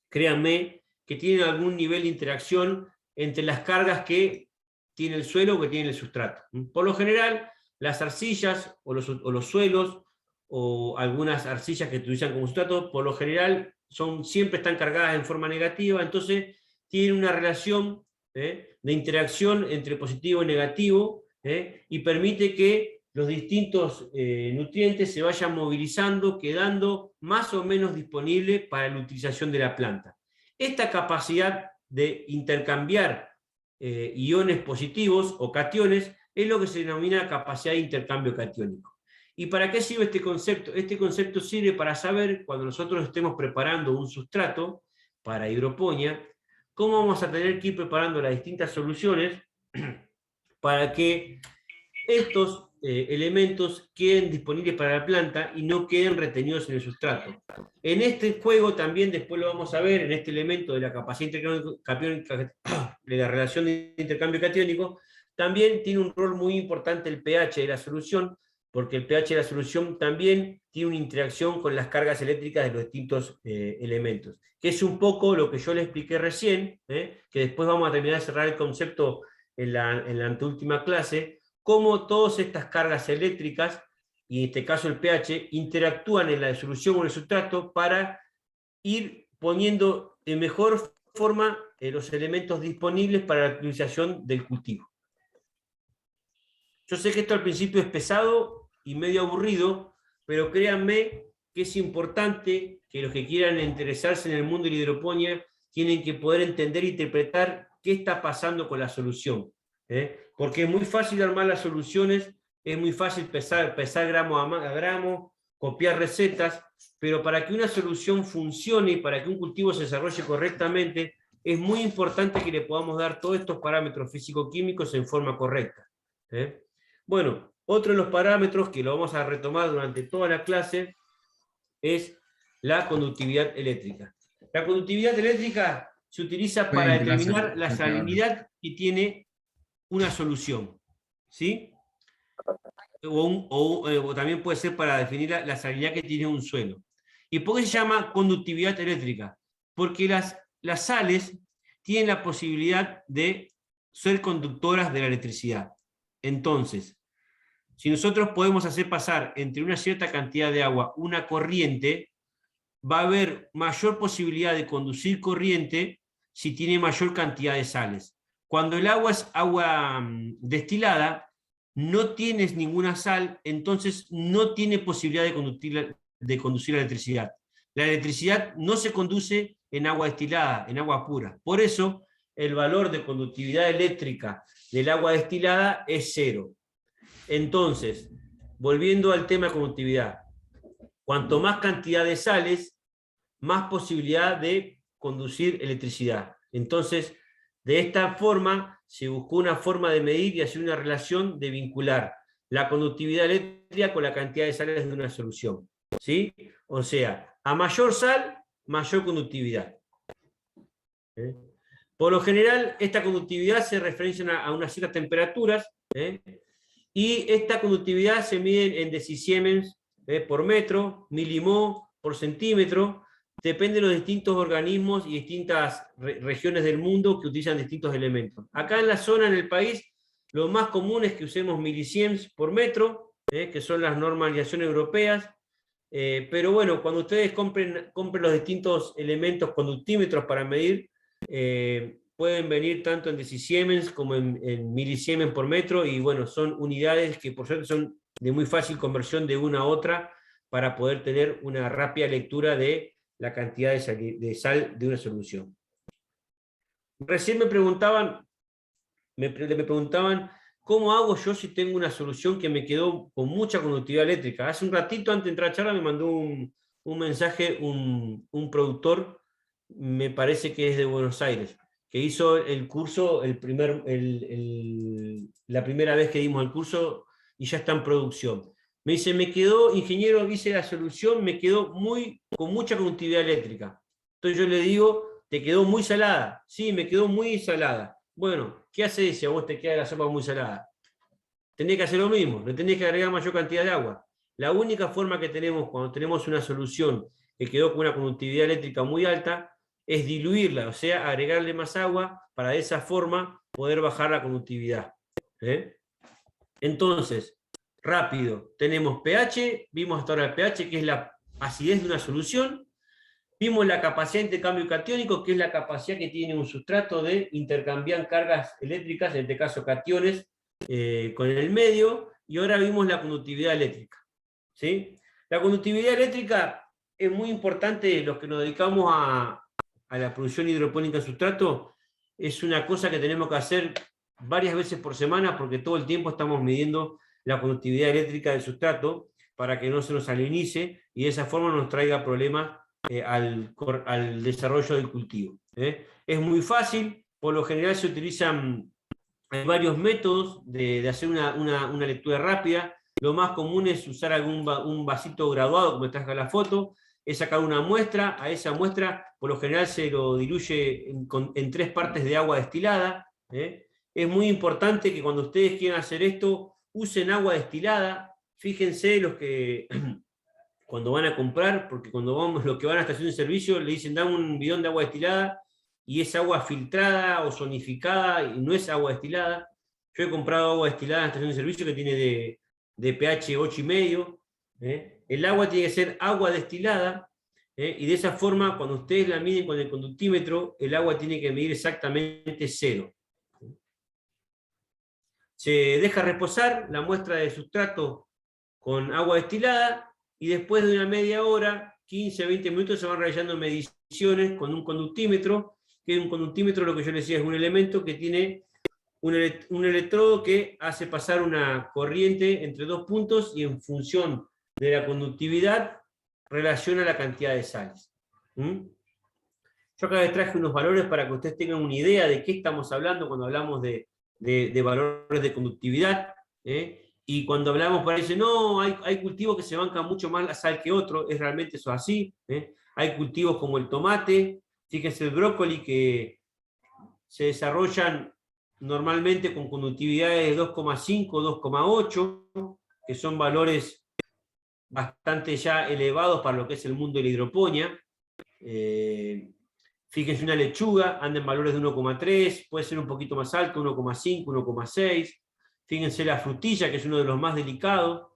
créanme, que tienen algún nivel de interacción entre las cargas que tiene el suelo o que tiene el sustrato. Por lo general, las arcillas o los suelos o algunas arcillas que utilizan como sustrato, por lo general siempre están cargadas en forma negativa, entonces tienen una relación de interacción entre positivo y negativo, y permite que los distintos nutrientes se vayan movilizando, quedando más o menos disponibles para la utilización de la planta. Esta capacidad de intercambiar iones positivos o cationes es lo que se denomina capacidad de intercambio catiónico. ¿Y para qué sirve este concepto? Este concepto sirve para saber, cuando nosotros estemos preparando un sustrato para hidroponía, cómo vamos a tener que ir preparando las distintas soluciones para que estos elementos queden disponibles para la planta y no queden retenidos en el sustrato. En este juego también, después lo vamos a ver, en este elemento de la capacidad de la relación de intercambio catiónico, también tiene un rol muy importante el pH de la solución, porque el pH de la solución también tiene una interacción con las cargas eléctricas de los distintos elementos, que es un poco lo que yo les expliqué recién, que después vamos a terminar de cerrar el concepto en la anteúltima clase, cómo todas estas cargas eléctricas, y en este caso el pH, interactúan en la solución o en el sustrato para ir poniendo de mejor forma los elementos disponibles para la utilización del cultivo. Yo sé que esto al principio es pesado y medio aburrido, pero créanme que es importante que los que quieran interesarse en el mundo de la hidroponía tienen que poder entender e interpretar qué está pasando con la solución. Porque es muy fácil armar las soluciones, es muy fácil pesar gramo a gramo, copiar recetas, pero para que una solución funcione y para que un cultivo se desarrolle correctamente, es muy importante que le podamos dar todos estos parámetros físico-químicos en forma correcta. Bueno, otro de los parámetros que lo vamos a retomar durante toda la clase es la conductividad eléctrica. La conductividad eléctrica se utiliza para determinar la salinidad que tiene una solución, ¿sí? O también puede ser para definir la salinidad que tiene un suelo. ¿Y por qué se llama conductividad eléctrica? Porque las sales tienen la posibilidad de ser conductoras de la electricidad. Entonces, si nosotros podemos hacer pasar entre una cierta cantidad de agua una corriente, va a haber mayor posibilidad de conducir corriente si tiene mayor cantidad de sales. Cuando el agua es agua destilada, no tienes ninguna sal, entonces no tiene posibilidad de conducir la electricidad. La electricidad no se conduce en agua destilada, en agua pura. Por eso, el valor de conductividad eléctrica del agua destilada es 0. Entonces, volviendo al tema de conductividad, cuanto más cantidad de sales, más posibilidad de conducir electricidad. Entonces, de esta forma, se buscó una forma de medir y hacer una relación de vincular la conductividad eléctrica con la cantidad de sales de una solución. ¿Sí? O sea, a mayor sal, mayor conductividad. Por lo general, esta conductividad se referencia a unas ciertas temperaturas, y esta conductividad se mide en decisiemens por metro, milimol por centímetro, depende de los distintos organismos y distintas regiones del mundo que utilizan distintos elementos. Acá en la zona, en el país, lo más común es que usemos milisiemens por metro, que son las normalizaciones europeas, pero bueno, cuando ustedes compren los distintos elementos conductímetros para medir, pueden venir tanto en decisiemens como en milisiemens por metro, y bueno, son unidades que por suerte son de muy fácil conversión de una a otra para poder tener una rápida lectura de la cantidad de sal de una solución. Recién me preguntaban ¿cómo hago yo si tengo una solución que me quedó con mucha conductividad eléctrica? Hace un ratito, antes de entrar a charla, me mandó un mensaje un productor, me parece que es de Buenos Aires, que hizo el curso, la primera vez que dimos el curso, y ya está en producción. Me dice, me quedó, ingeniero, hice la solución, me quedó con mucha conductividad eléctrica. Entonces yo le digo, ¿te quedó muy salada? Sí, me quedó muy salada. Bueno, ¿qué haces si a vos te queda la sopa muy salada? Tenés que hacer lo mismo, le tenés que agregar mayor cantidad de agua. La única forma que tenemos cuando tenemos una solución que quedó con una conductividad eléctrica muy alta es diluirla, o sea, agregarle más agua para de esa forma poder bajar la conductividad. Entonces, rápido, tenemos pH, vimos hasta ahora el pH, que es la acidez de una solución, vimos la capacidad de intercambio catiónico, que es la capacidad que tiene un sustrato de intercambiar cargas eléctricas, en este caso cationes, con el medio, y ahora vimos la conductividad eléctrica. ¿Sí? La conductividad eléctrica es muy importante, los que nos dedicamos a la producción hidropónica en sustrato, es una cosa que tenemos que hacer varias veces por semana, porque todo el tiempo estamos midiendo la conductividad eléctrica del sustrato para que no se nos salinice y de esa forma nos traiga problemas al desarrollo del cultivo. Es muy fácil, por lo general se utilizan varios métodos de hacer una lectura rápida. Lo más común es usar un vasito graduado, como está acá la foto, es sacar una muestra, a esa muestra por lo general se lo diluye en 3 partes de agua destilada. Es muy importante que cuando ustedes quieran hacer esto, usen agua destilada. Fíjense los que cuando van a comprar, porque los que van a la estación de servicio le dicen, dame un bidón de agua destilada, y es agua filtrada o sonificada, y no es agua destilada. Yo he comprado agua destilada en la estación de servicio que tiene de pH 8,5. El agua tiene que ser agua destilada, Y de esa forma, cuando ustedes la miden con el conductímetro, el agua tiene que medir exactamente 0. Se deja reposar la muestra de sustrato con agua destilada y después de una media hora, 15-20 minutos, se van realizando mediciones con un conductímetro, que un conductímetro, lo que yo les decía, es un elemento que tiene un electrodo que hace pasar una corriente entre dos puntos y en función de la conductividad relaciona la cantidad de sales. Yo acá les traje unos valores para que ustedes tengan una idea de qué estamos hablando cuando hablamos de valores de conductividad, y cuando hablamos parece, no, hay cultivos que se bancan mucho más la sal que otros, es realmente eso así, hay cultivos como el tomate, fíjense el brócoli, que se desarrollan normalmente con conductividades de 2,5, 2,8, que son valores bastante ya elevados para lo que es el mundo de la hidroponía. Fíjense una lechuga, anda en valores de 1,3, puede ser un poquito más alto, 1,5, 1,6. Fíjense la frutilla, que es uno de los más delicados.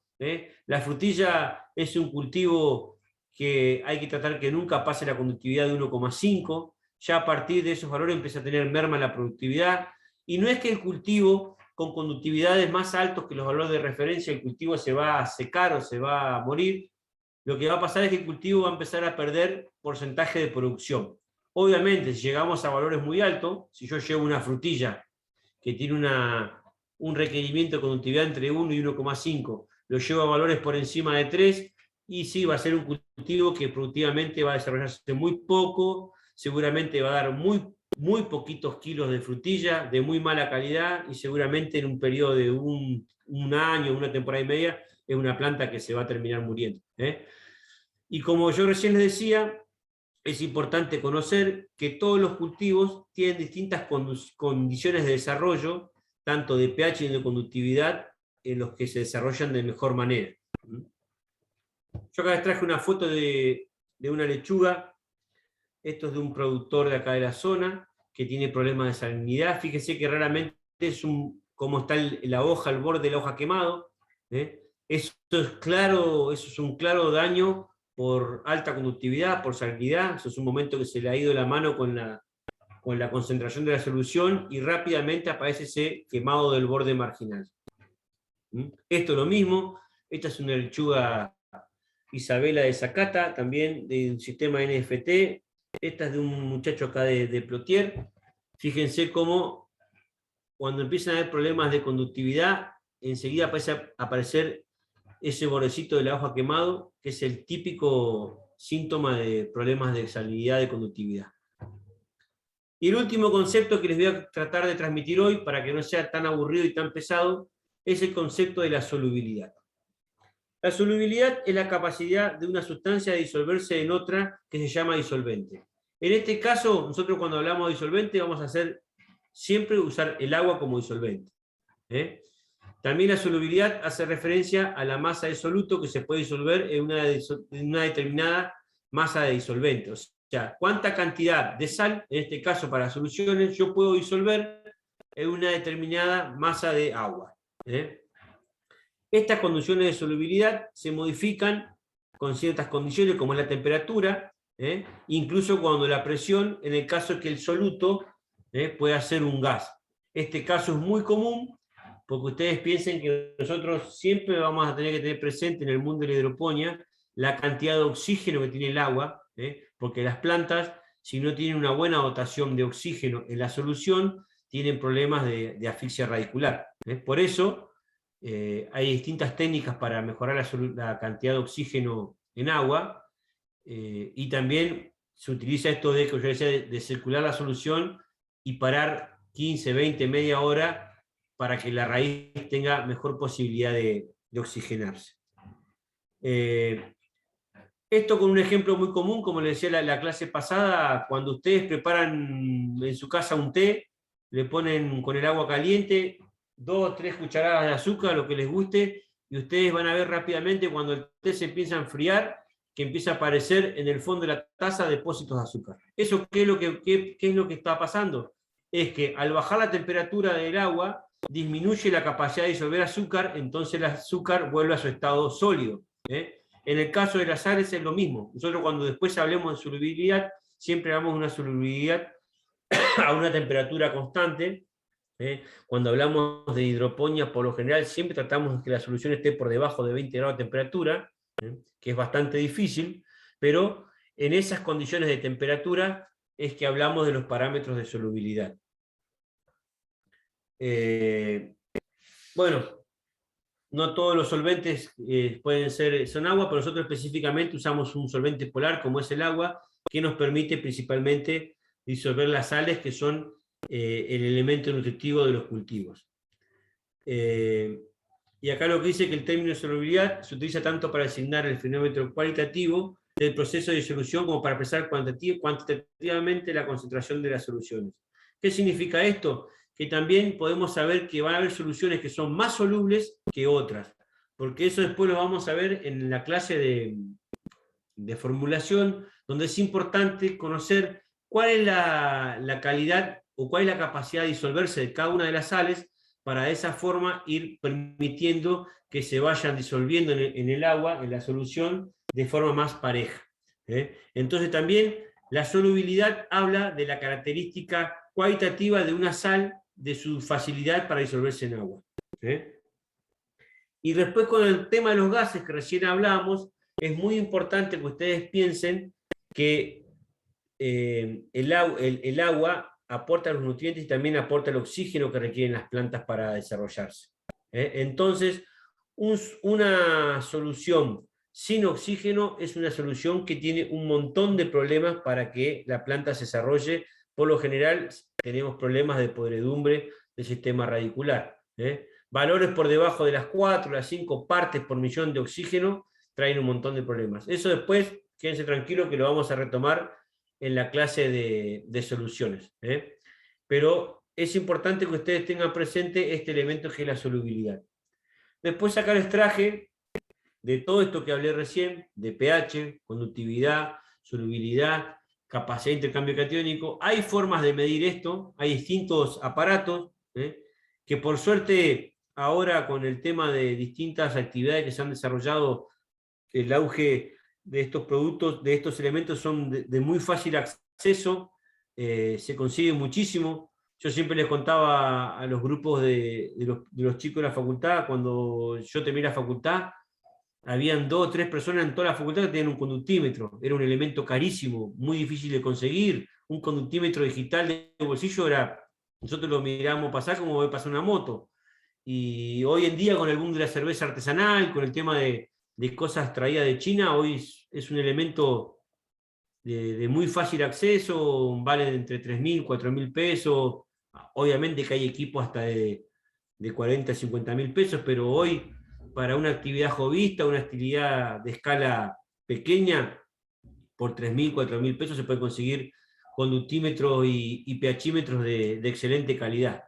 La frutilla es un cultivo que hay que tratar que nunca pase la conductividad de 1,5. Ya a partir de esos valores empieza a tener merma la productividad. Y no es que el cultivo con conductividades más altos que los valores de referencia, el cultivo se va a secar o se va a morir. Lo que va a pasar es que el cultivo va a empezar a perder porcentaje de producción. Obviamente, si llegamos a valores muy altos, si yo llevo una frutilla que tiene un requerimiento de conductividad entre 1 y 1,5, lo llevo a valores por encima de 3, y sí, va a ser un cultivo que productivamente va a desarrollarse muy poco, seguramente va a dar muy poquitos kilos de frutilla, de muy mala calidad, y seguramente en un periodo de un año, una temporada y media, es una planta que se va a terminar muriendo. Y como yo recién les decía, es importante conocer que todos los cultivos tienen distintas condiciones de desarrollo, tanto de pH y de conductividad, en los que se desarrollan de mejor manera. Yo acá les traje una foto de una lechuga. Esto es de un productor de acá de la zona, que tiene problemas de salinidad. Fíjense que raramente es como está la hoja, el borde de la hoja quemado. Eso es un claro daño por alta conductividad, por salinidad. Eso es un momento que se le ha ido la mano con la concentración de la solución y rápidamente aparece ese quemado del borde marginal. Esto es lo mismo. Esta es una lechuga Isabela de Zacata, también de un sistema NFT. Esta es de un muchacho acá de Plotier. Fíjense cómo cuando empiezan a haber problemas de conductividad, enseguida empieza a aparecer ese bordecito de la hoja quemado, que es el típico síntoma de problemas de salinidad de conductividad. Y el último concepto que les voy a tratar de transmitir hoy, para que no sea tan aburrido y tan pesado, es el concepto de la solubilidad. La solubilidad es la capacidad de una sustancia de disolverse en otra que se llama disolvente. En este caso, nosotros cuando hablamos de disolvente vamos a hacer siempre usar el agua como disolvente. También la solubilidad hace referencia a la masa de soluto que se puede disolver en una determinada masa de disolvente. O sea, cuánta cantidad de sal, en este caso para soluciones, yo puedo disolver en una determinada masa de agua. Estas condiciones de solubilidad se modifican con ciertas condiciones, como es la temperatura, incluso cuando la presión, en el caso de que el soluto pueda ser un gas. Este caso es muy común, porque ustedes piensen que nosotros siempre vamos a tener que tener presente en el mundo de la hidroponía la cantidad de oxígeno que tiene el agua, porque las plantas, si no tienen una buena dotación de oxígeno en la solución, tienen problemas de asfixia radicular. Por eso hay distintas técnicas para mejorar la cantidad de oxígeno en agua, y también se utiliza esto de que yo decía, de circular la solución y parar 15, 20, media hora para que la raíz tenga mejor posibilidad de oxigenarse. Esto con un ejemplo muy común, como les decía la clase pasada, cuando ustedes preparan en su casa un té, le ponen con el agua caliente 2 o 3 cucharadas de azúcar, lo que les guste, y ustedes van a ver rápidamente cuando el té se empieza a enfriar, que empieza a aparecer en el fondo de la taza depósitos de azúcar. ¿Eso qué es lo que está pasando? Es que al bajar la temperatura del agua, disminuye la capacidad de disolver azúcar, entonces el azúcar vuelve a su estado sólido. En En el caso de las sales es lo mismo. Nosotros cuando después hablemos de solubilidad, siempre hablamos de una solubilidad a una temperatura constante. Cuando hablamos de hidroponía, por lo general siempre tratamos de que la solución esté por debajo de 20 grados de temperatura, que es bastante difícil, pero en esas condiciones de temperatura es que hablamos de los parámetros de solubilidad. Bueno, no todos los solventes son agua, pero nosotros específicamente usamos un solvente polar como es el agua, que nos permite principalmente disolver las sales, que son el elemento nutritivo de los cultivos. Y acá lo que dice que el término de solubilidad se utiliza tanto para designar el fenómeno cualitativo del proceso de disolución como para expresar cuantitativamente la concentración de las soluciones. ¿Qué significa esto? Que también podemos saber que van a haber soluciones que son más solubles que otras, porque eso después lo vamos a ver en la clase de formulación, donde es importante conocer cuál es la calidad o cuál es la capacidad de disolverse de cada una de las sales, para de esa forma ir permitiendo que se vayan disolviendo en el agua, en la solución, de forma más pareja. Entonces también la solubilidad habla de la característica cualitativa de una sal, de su facilidad para disolverse en agua. Y después con el tema de los gases que recién hablamos, es muy importante que ustedes piensen que el agua aporta los nutrientes y también aporta el oxígeno que requieren las plantas para desarrollarse. Entonces, una solución sin oxígeno es una solución que tiene un montón de problemas para que la planta se desarrolle. Por lo general tenemos problemas de podredumbre del sistema radicular. Valores por debajo de las 4, las 5 partes por millón de oxígeno traen un montón de problemas. Eso después, quédense tranquilos que lo vamos a retomar en la clase de soluciones. Pero es importante que ustedes tengan presente este elemento que es la solubilidad. Después acá les traje de todo esto que hablé recién, de pH, conductividad, solubilidad, capacidad de intercambio catiónico. Hay formas de medir esto, hay distintos aparatos, que por suerte ahora con el tema de distintas actividades que se han desarrollado, el auge de estos productos, de estos elementos son de muy fácil acceso, se consigue muchísimo. Yo siempre les contaba a los grupos de los chicos de la facultad, cuando yo terminé la facultad, habían 2 o 3 personas en toda la facultad que tenían un conductímetro. Era un elemento carísimo, muy difícil de conseguir. Un conductímetro digital de bolsillo nosotros lo miramos pasar como ve pasar una moto. Y hoy en día, con el boom de la cerveza artesanal, con el tema de cosas traídas de China, hoy es un elemento de muy fácil acceso, vale entre 3.000, 4.000 pesos. Obviamente que hay equipos hasta de 40, 50.000 pesos, pero hoy, para una actividad jovista, una actividad de escala pequeña, por 3.000, 4.000 pesos se puede conseguir conductímetros y pHímetros de excelente calidad.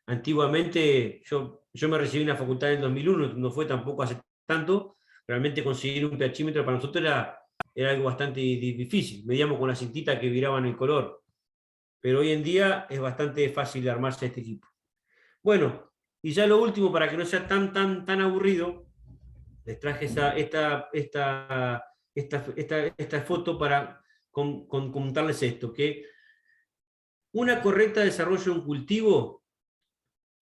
Antiguamente, yo me recibí en la facultad en el 2001, no fue tampoco hace tanto. Realmente conseguir un pHímetro para nosotros era algo bastante difícil. Medíamos con la cintita que viraban el color. Pero hoy en día es bastante fácil armarse este equipo. Bueno, y ya lo último, para que no sea tan aburrido, les traje esta foto para comentarles esto, que una correcta desarrollo de un cultivo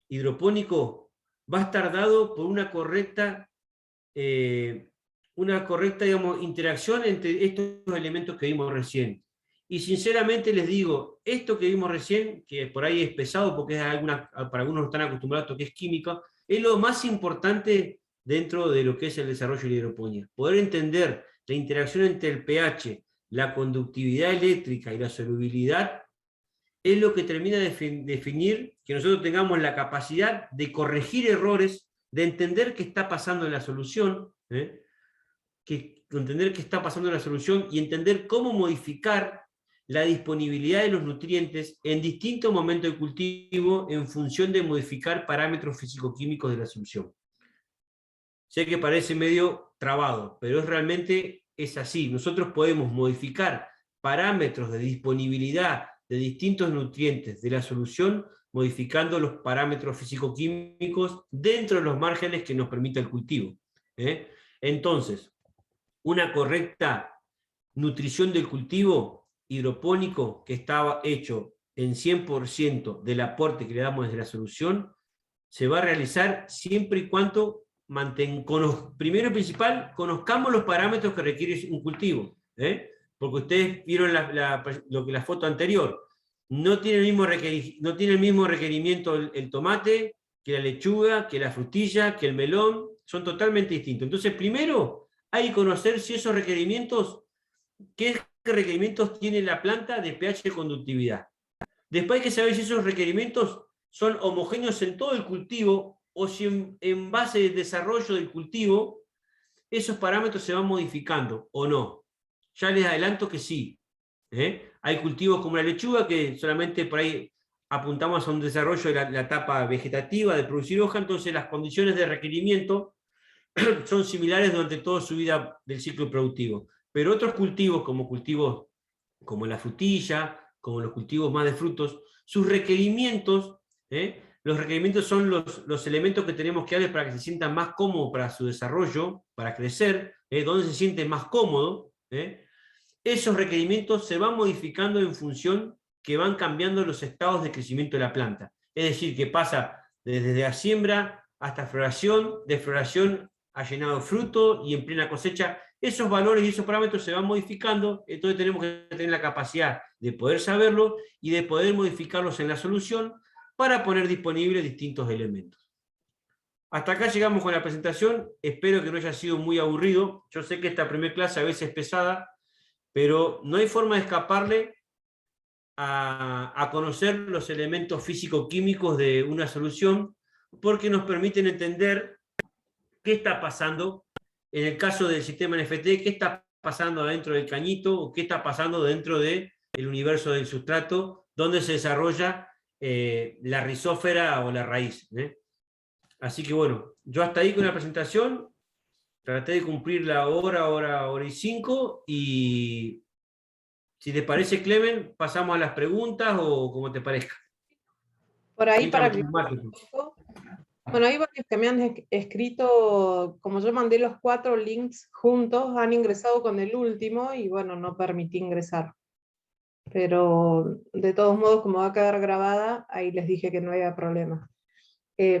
hidropónico va a estar dado por una correcta digamos, interacción entre estos elementos que vimos recién. Y sinceramente les digo, esto que vimos recién, que por ahí es pesado porque para algunos no están acostumbrados a esto que es química, es lo más importante dentro de lo que es el desarrollo de la hidroponía. Poder entender la interacción entre el pH, la conductividad eléctrica y la solubilidad es lo que termina de definir que nosotros tengamos la capacidad de corregir errores, de entender qué está pasando en la solución, entender qué está pasando en la solución y entender cómo modificar la disponibilidad de los nutrientes en distintos momentos de cultivo en función de modificar parámetros físico-químicos de la solución. Sé que parece medio trabado, pero realmente es así. Nosotros podemos modificar parámetros de disponibilidad de distintos nutrientes de la solución modificando los parámetros físico-químicos dentro de los márgenes que nos permite el cultivo. Entonces, una correcta nutrición del cultivo hidropónico que estaba hecho en 100% del aporte que le damos desde la solución, se va a realizar siempre y cuando primero y principal, conozcamos los parámetros que requiere un cultivo, porque ustedes vieron la foto anterior, no tiene el mismo requerimiento el tomate, que la lechuga, que la frutilla, que el melón, son totalmente distintos. Entonces, primero hay que conocer si esos requerimientos, qué requerimientos tiene la planta de pH de conductividad. Después hay que saber si esos requerimientos son homogéneos en todo el cultivo o si en base del desarrollo del cultivo esos parámetros se van modificando o no. Ya les adelanto que sí. Hay cultivos como la lechuga que solamente por ahí apuntamos a un desarrollo de la etapa vegetativa de producir hoja, entonces las condiciones de requerimiento son similares durante toda su vida del ciclo productivo. Pero otros cultivos como la frutilla, como los cultivos más de frutos, sus requerimientos, los requerimientos son los elementos que tenemos que darle para que se sientan más cómodos para su desarrollo, para crecer, donde se siente más cómodo. Esos requerimientos se van modificando en función que van cambiando los estados de crecimiento de la planta. Es decir, que pasa desde la siembra hasta floración, de floración a llenado de fruto y en plena cosecha. Esos valores y esos parámetros se van modificando, entonces tenemos que tener la capacidad de poder saberlo y de poder modificarlos en la solución para poner disponibles distintos elementos. Hasta acá llegamos con la presentación, espero que no haya sido muy aburrido. Yo sé que esta primera clase a veces es pesada, pero no hay forma de escaparle a conocer los elementos físico-químicos de una solución, porque nos permiten entender qué está pasando en el caso del sistema NFT, qué está pasando adentro del cañito, o qué está pasando dentro del universo del sustrato, donde se desarrolla la rizósfera o la raíz. Así que bueno, yo hasta ahí con la presentación, traté de cumplir la hora y 5, y si te parece, Clemen, pasamos a las preguntas o como te parezca. Por ahí para que... Bueno, hay varios que me han escrito, como yo mandé los 4 links juntos, han ingresado con el último y bueno, no permití ingresar. Pero de todos modos, como va a quedar grabada, ahí les dije que no había problema.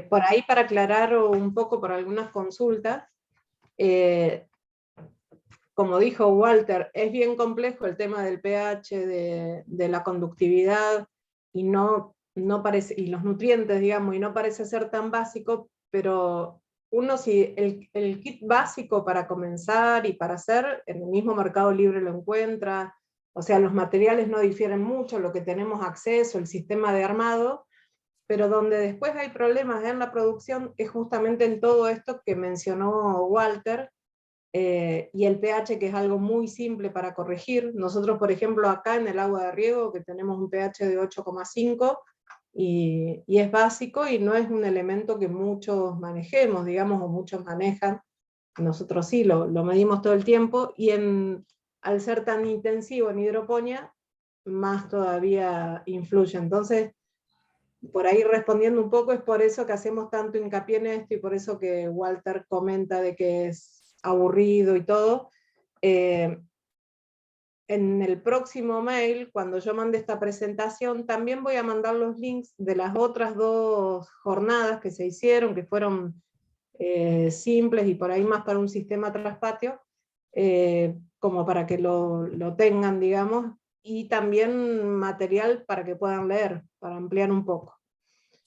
Por ahí para aclarar un poco por algunas consultas, como dijo Walter, es bien complejo el tema del pH, de la conductividad, y y los nutrientes, digamos, y no parece ser tan básico, pero uno si el kit básico para comenzar y para hacer, en el mismo Mercado Libre lo encuentra, o sea, los materiales no difieren mucho, lo que tenemos acceso, el sistema de armado, pero donde después hay problemas en la producción es justamente en todo esto que mencionó Walter, y el pH, que es algo muy simple para corregir. Nosotros, por ejemplo, acá en el agua de riego, que tenemos un pH de 8,5, y es básico y no es un elemento que muchos manejemos, digamos, o muchos manejan. Nosotros sí, lo medimos todo el tiempo, y al ser tan intensivo en hidroponía, más todavía influye. Entonces, por ahí respondiendo un poco, es por eso que hacemos tanto hincapié en esto, y por eso que Walter comenta de que es aburrido y todo. En el próximo mail, cuando yo mande esta presentación, también voy a mandar los links de las otras 2 jornadas que se hicieron, que fueron simples y por ahí más para un sistema traspatio, como para que lo tengan, digamos, y también material para que puedan leer, para ampliar un poco.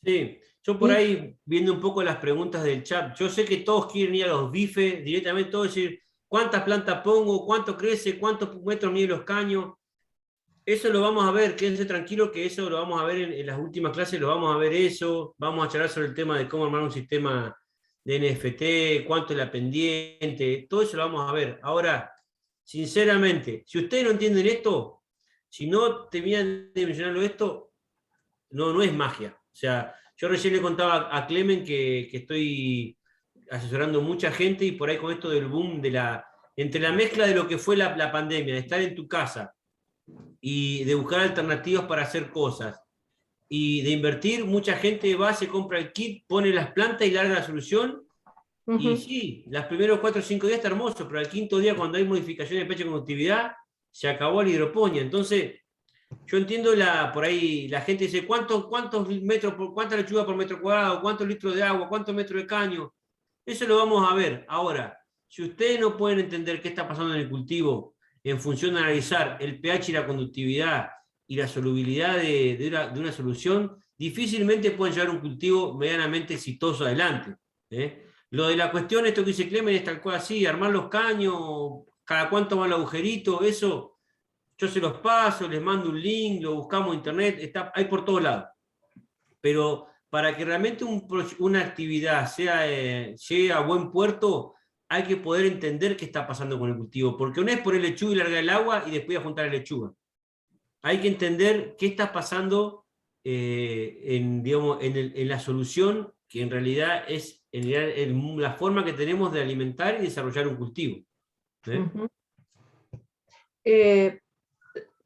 Sí, yo por ahí, viendo un poco las preguntas del chat, yo sé que todos quieren ir a los bifes directamente, todos decir, ¿cuántas plantas pongo? ¿Cuánto crece? ¿Cuántos metros miden los caños? Eso lo vamos a ver, quédense tranquilos que eso lo vamos a ver en las últimas clases, lo vamos a ver eso, vamos a charlar sobre el tema de cómo armar un sistema de NFT, cuánto es la pendiente, todo eso lo vamos a ver. Ahora, sinceramente, si ustedes no entienden esto, si no terminan de mencionarlo esto, no es magia. O sea, yo recién le contaba a Clemen que estoy asesorando mucha gente, y por ahí con esto del boom entre la mezcla de lo que fue la pandemia, de estar en tu casa y de buscar alternativas para hacer cosas y de invertir, mucha gente va, se compra el kit, pone las plantas y larga la solución, Y sí, los primeros 4 o 5 días está hermoso, pero al quinto día, cuando hay modificaciones de pH de conductividad, se acabó la hidroponía. Entonces, yo entiendo por ahí la gente dice, ¿cuántos metros cuánta lechuga por metro cuadrado? ¿Cuántos litros de agua? ¿Cuántos metros de caño? Eso lo vamos a ver. Ahora, si ustedes no pueden entender qué está pasando en el cultivo en función de analizar el pH y la conductividad y la solubilidad de una solución, difícilmente pueden llevar un cultivo medianamente exitoso adelante. Lo de la cuestión, esto que dice Clemen, es tal cual así, armar los caños, cada cuánto va el agujerito, eso yo se los paso, les mando un link, lo buscamos en internet, hay por todos lados. Pero para que realmente una actividad llegue a buen puerto, hay que poder entender qué está pasando con el cultivo, porque no es poner lechuga y largar el agua y después a juntar la lechuga. Hay que entender qué está pasando en la solución, que en realidad es la forma que tenemos de alimentar y desarrollar un cultivo.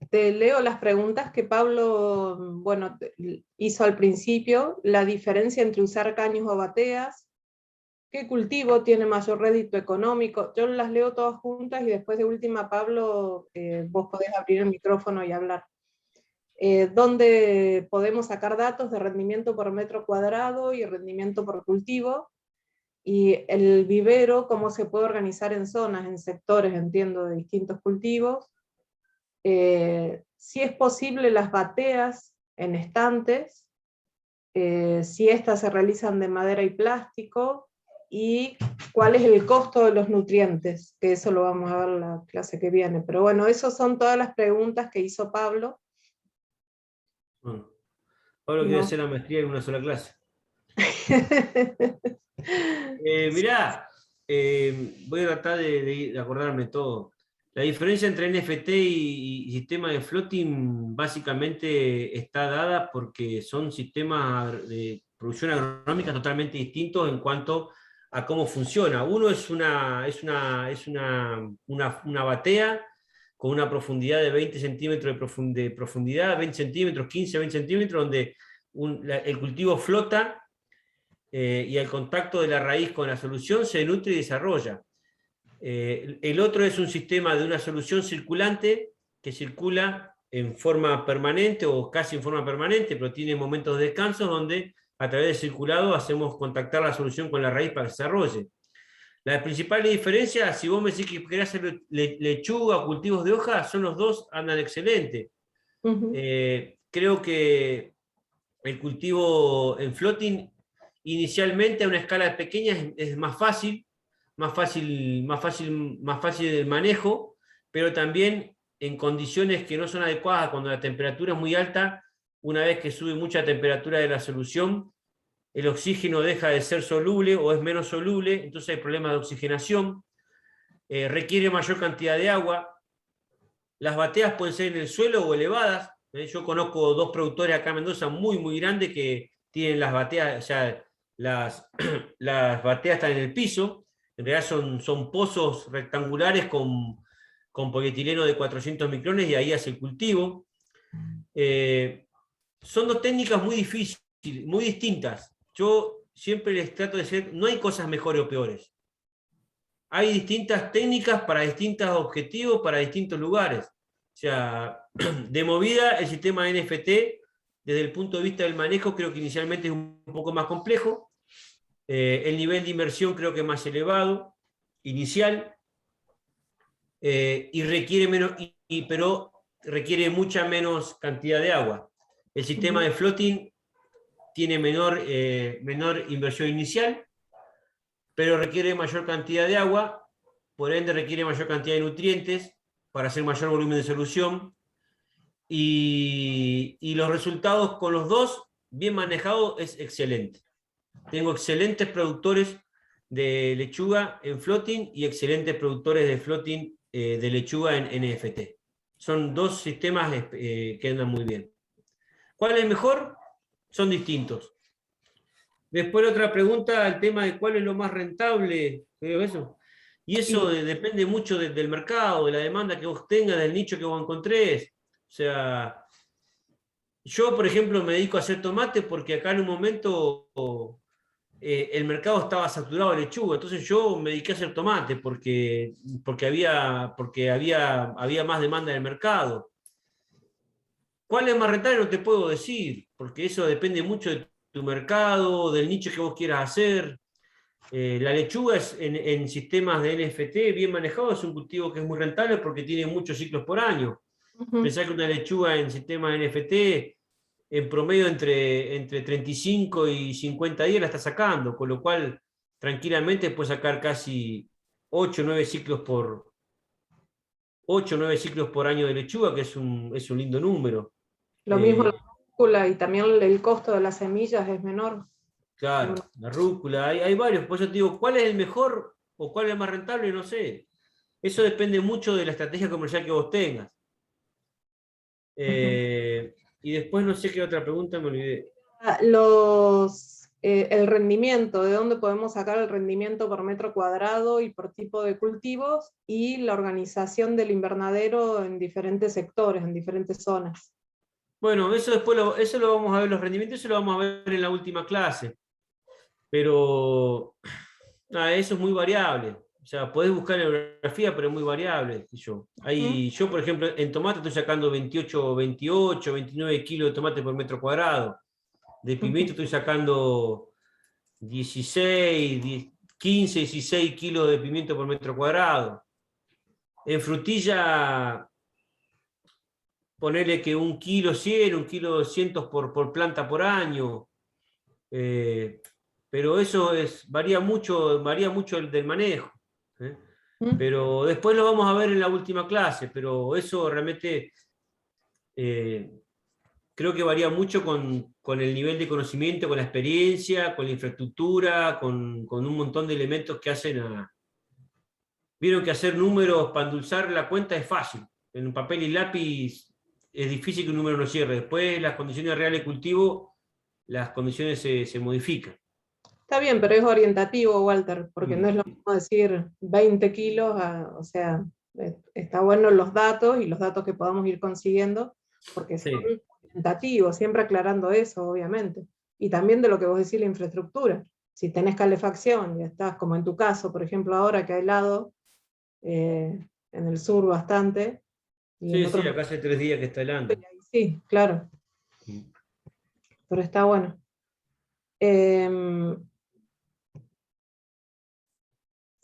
Te leo las preguntas que Pablo, bueno, hizo al principio, la diferencia entre usar caños o bateas, qué cultivo tiene mayor rédito económico. Yo las leo todas juntas y después de última, Pablo, vos podés abrir el micrófono y hablar. ¿Dónde podemos sacar datos de rendimiento por metro cuadrado y rendimiento por cultivo? Y el vivero, cómo se puede organizar en zonas, en sectores, entiendo, de distintos cultivos. Si es posible las bateas en estantes, si estas se realizan de madera y plástico, y cuál es el costo de los nutrientes, que eso lo vamos a ver en la clase que viene. Pero bueno, esas son todas las preguntas que hizo Pablo. Pablo quiere hacer la maestría en una sola clase. Mirá, voy a tratar de acordarme todo. La diferencia entre NFT y sistema de floating básicamente está dada porque son sistemas de producción agronómica totalmente distintos en cuanto a cómo funciona. Uno es una batea con una profundidad de 20 centímetros de profundidad, 20 centímetros, 15, 20 centímetros, donde el cultivo flota y al contacto de la raíz con la solución se nutre y desarrolla. El otro es un sistema de una solución circulante que circula en forma permanente o casi en forma permanente, pero tiene momentos de descanso donde a través del circulado hacemos contactar la solución con la raíz para que se desarrolle. La principal diferencia, si vos me decís que querés hacer lechuga o cultivos de hoja, son los dos, andan excelente. Creo que el cultivo en floating inicialmente a una escala pequeña es más fácil el manejo, pero también en condiciones que no son adecuadas, cuando la temperatura es muy alta, una vez que sube mucha temperatura de la solución, el oxígeno deja de ser soluble o es menos soluble, entonces hay problemas de oxigenación, requiere mayor cantidad de agua, las bateas pueden ser en el suelo o elevadas. Yo conozco 2 productores acá en Mendoza muy, muy grandes que tienen las bateas, o sea, las bateas están en el piso, en realidad son pozos rectangulares con polietileno de 400 micrones y ahí hace el cultivo. Son 2 técnicas muy difíciles, muy distintas. Yo siempre les trato de decir, no hay cosas mejores o peores. Hay distintas técnicas para distintos objetivos, para distintos lugares. O sea, de movida, el sistema NFT, desde el punto de vista del manejo, creo que inicialmente es un poco más complejo. El nivel de inversión creo que es más elevado, inicial, y requiere menos, pero requiere mucha menos cantidad de agua. El sistema de floating tiene menor inversión inicial, pero requiere mayor cantidad de agua, por ende requiere mayor cantidad de nutrientes para hacer mayor volumen de solución, y los resultados con los dos, bien manejados, es excelente. Tengo excelentes productores de lechuga en floating y excelentes productores de floating de lechuga en NFT. Son 2 sistemas que andan muy bien. ¿Cuál es mejor? Son distintos. Después otra pregunta, el tema de cuál es lo más rentable. Eso. Y eso depende mucho del mercado, de la demanda que vos tengas, del nicho que vos encontrés. O sea, yo, por ejemplo, me dedico a hacer tomate porque acá en un momento el mercado estaba saturado de lechuga, entonces yo me dediqué a hacer tomate porque había más demanda en el mercado. ¿Cuál es más rentable? No te puedo decir, porque eso depende mucho de tu mercado, del nicho que vos quieras hacer. La lechuga es en sistemas de NFT bien manejado, es un cultivo que es muy rentable porque tiene muchos ciclos por año. Pensá que una lechuga en sistemas NFT en promedio entre 35 y 50 días la está sacando, con lo cual tranquilamente puede sacar casi 8 o 9 ciclos por 8 o 9 ciclos por año de lechuga, que es un lindo número. Lo mismo la rúcula, y también el costo de las semillas es menor. Claro, la rúcula, hay varios, por eso te digo, ¿cuál es el mejor o cuál es el más rentable? No sé. Eso depende mucho de la estrategia comercial que vos tengas. Y después no sé qué otra pregunta me olvidé. El rendimiento, de dónde podemos sacar el rendimiento por metro cuadrado y por tipo de cultivos, y la organización del invernadero en diferentes sectores, en diferentes zonas. Bueno, eso después eso lo vamos a ver, los rendimientos, eso lo vamos a ver en la última clase. Pero eso es muy variable. O sea, podés buscar en bibliografía, pero es muy variable. Yo, por ejemplo, en tomate estoy sacando 28, 29 kilos de tomate por metro cuadrado. De pimiento estoy sacando 15, 16 kilos de pimiento por metro cuadrado. En frutilla, ponerle que 1 kilo 100, 1 kilo 200 por planta por año. Pero eso varía mucho del manejo. Pero después lo vamos a ver en la última clase, pero eso realmente creo que varía mucho con el nivel de conocimiento, con la experiencia, con la infraestructura, con un montón de elementos que hacen a... Vieron que hacer números para endulzar la cuenta es fácil. En papel y lápiz es difícil que un número no cierre. Después las condiciones reales de cultivo, las condiciones se modifican. Está bien, pero es orientativo, Walter, porque no es lo mismo decir 20 kilos, o sea, está bueno los datos y los datos que podamos ir consiguiendo, porque son orientativos, siempre aclarando eso, obviamente. Y también de lo que vos decís, la infraestructura. Si tenés calefacción, ya estás, como en tu caso, por ejemplo, ahora que ha helado, en el sur bastante. Y Sí, acá hace 3 días que está helando. Sí, claro. Pero está bueno.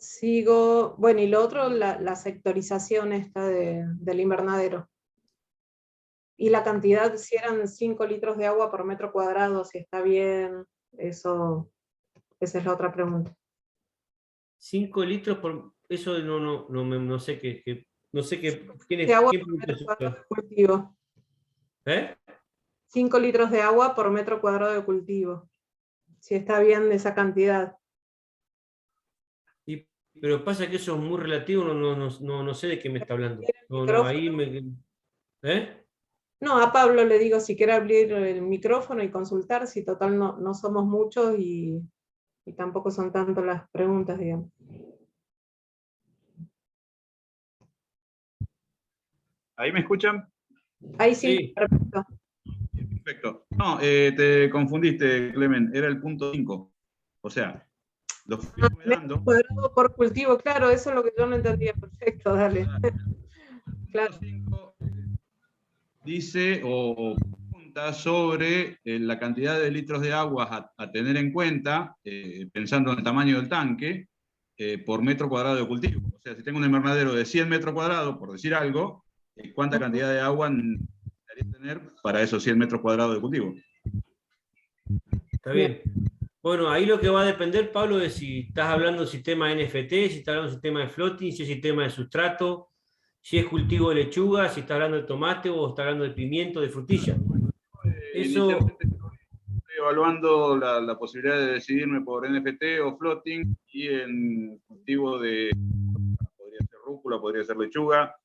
Sigo, bueno, y lo otro, la sectorización esta del invernadero. Y la cantidad, si eran 5 litros de agua por metro cuadrado, si está bien, esa es la otra pregunta. 5 litros por... Eso no sé qué... No sé qué... De agua por metro cuadrado de cultivo. 5 litros de agua por metro cuadrado de cultivo. Si está bien esa cantidad. Pero pasa que eso es muy relativo, no sé de qué me está hablando. No, a Pablo le digo si quiere abrir el micrófono y consultar, si total no somos muchos y tampoco son tanto las preguntas, digamos. ¿Ahí me escuchan? Ahí sí, perfecto. Perfecto. No, te confundiste, Clemen, era el punto 5. O sea, lo fui dando. Cuadrado por cultivo, claro, eso es lo que yo no entendía. Perfecto, dale. Claro. El punto 5 dice o pregunta sobre la cantidad de litros de agua a tener en cuenta, pensando en el tamaño del tanque, por metro cuadrado de cultivo. O sea, si tengo un invernadero de 100 metros cuadrados, por decir algo, ¿cuánta cantidad de agua necesitaría tener para esos 100 metros cuadrados de cultivo? Está bien. Bueno, ahí lo que va a depender, Pablo, es si estás hablando de sistema NFT, si estás hablando de sistema de floating, si es sistema de sustrato, si es cultivo de lechuga, si estás hablando de tomate o estás hablando de pimiento, de frutilla. Eso... Estoy evaluando la posibilidad de decidirme por NFT o floating, y en cultivo de... podría ser rúcula, podría ser lechuga,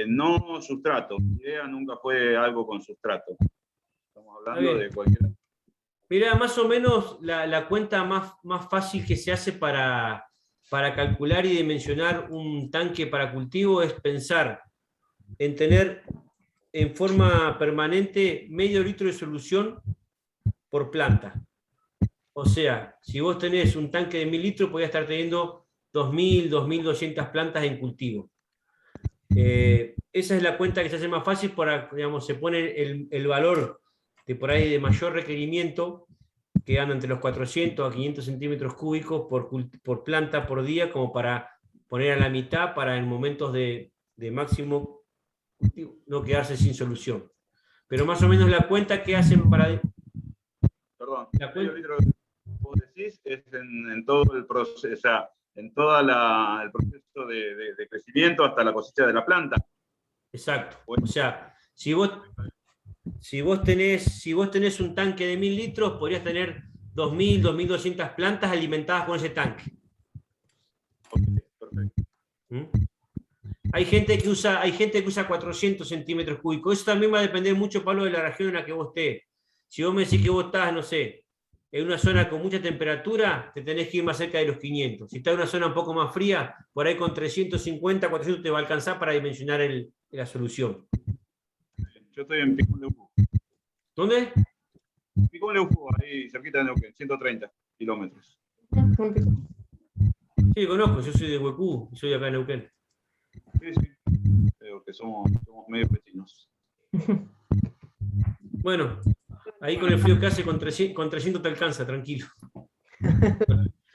no sustrato. Mi idea nunca fue algo con sustrato. Estamos hablando de cualquier... Mira, más o menos la cuenta más fácil que se hace para calcular y dimensionar un tanque para cultivo es pensar en tener en forma permanente medio litro de solución por planta. O sea, si vos tenés un tanque de 1000 litros, podés estar teniendo 2000, 2200 plantas en cultivo. Esa es la cuenta que se hace más fácil para, digamos, se pone el valor de por ahí de mayor requerimiento, que anda entre los 400 a 500 centímetros cúbicos por planta por día, como para poner a la mitad para en momentos de máximo cultivo, no quedarse sin solución. Pero más o menos la cuenta que hacen para... Perdón, La medio litro que vos decís es en todo el proceso, o sea, en todo el proceso de crecimiento hasta la cosecha de la planta. Exacto. O sea, si vos tenés un tanque de 1000 litros, podrías tener 2000, 2200 plantas alimentadas con ese tanque. Ok, perfecto. ¿Mm? Hay gente que usa 400 centímetros cúbicos. Eso también va a depender mucho, Pablo, de la región en la que vos estés. Si vos me decís que vos estás, no sé, en una zona con mucha temperatura, te tenés que ir más cerca de los 500. Si estás en una zona un poco más fría, por ahí con 350, 400 te va a alcanzar para dimensionar la solución. Yo estoy en Picón Leucú. ¿Dónde? Picón Leucú, ahí cerquita de Neuquén, 130 kilómetros. Sí, conozco, yo soy de Huecú, soy de acá en Neuquén. Sí, sí. Creo que somos medio vecinos. Bueno, ahí con el frío que hace, con 300 te alcanza, tranquilo.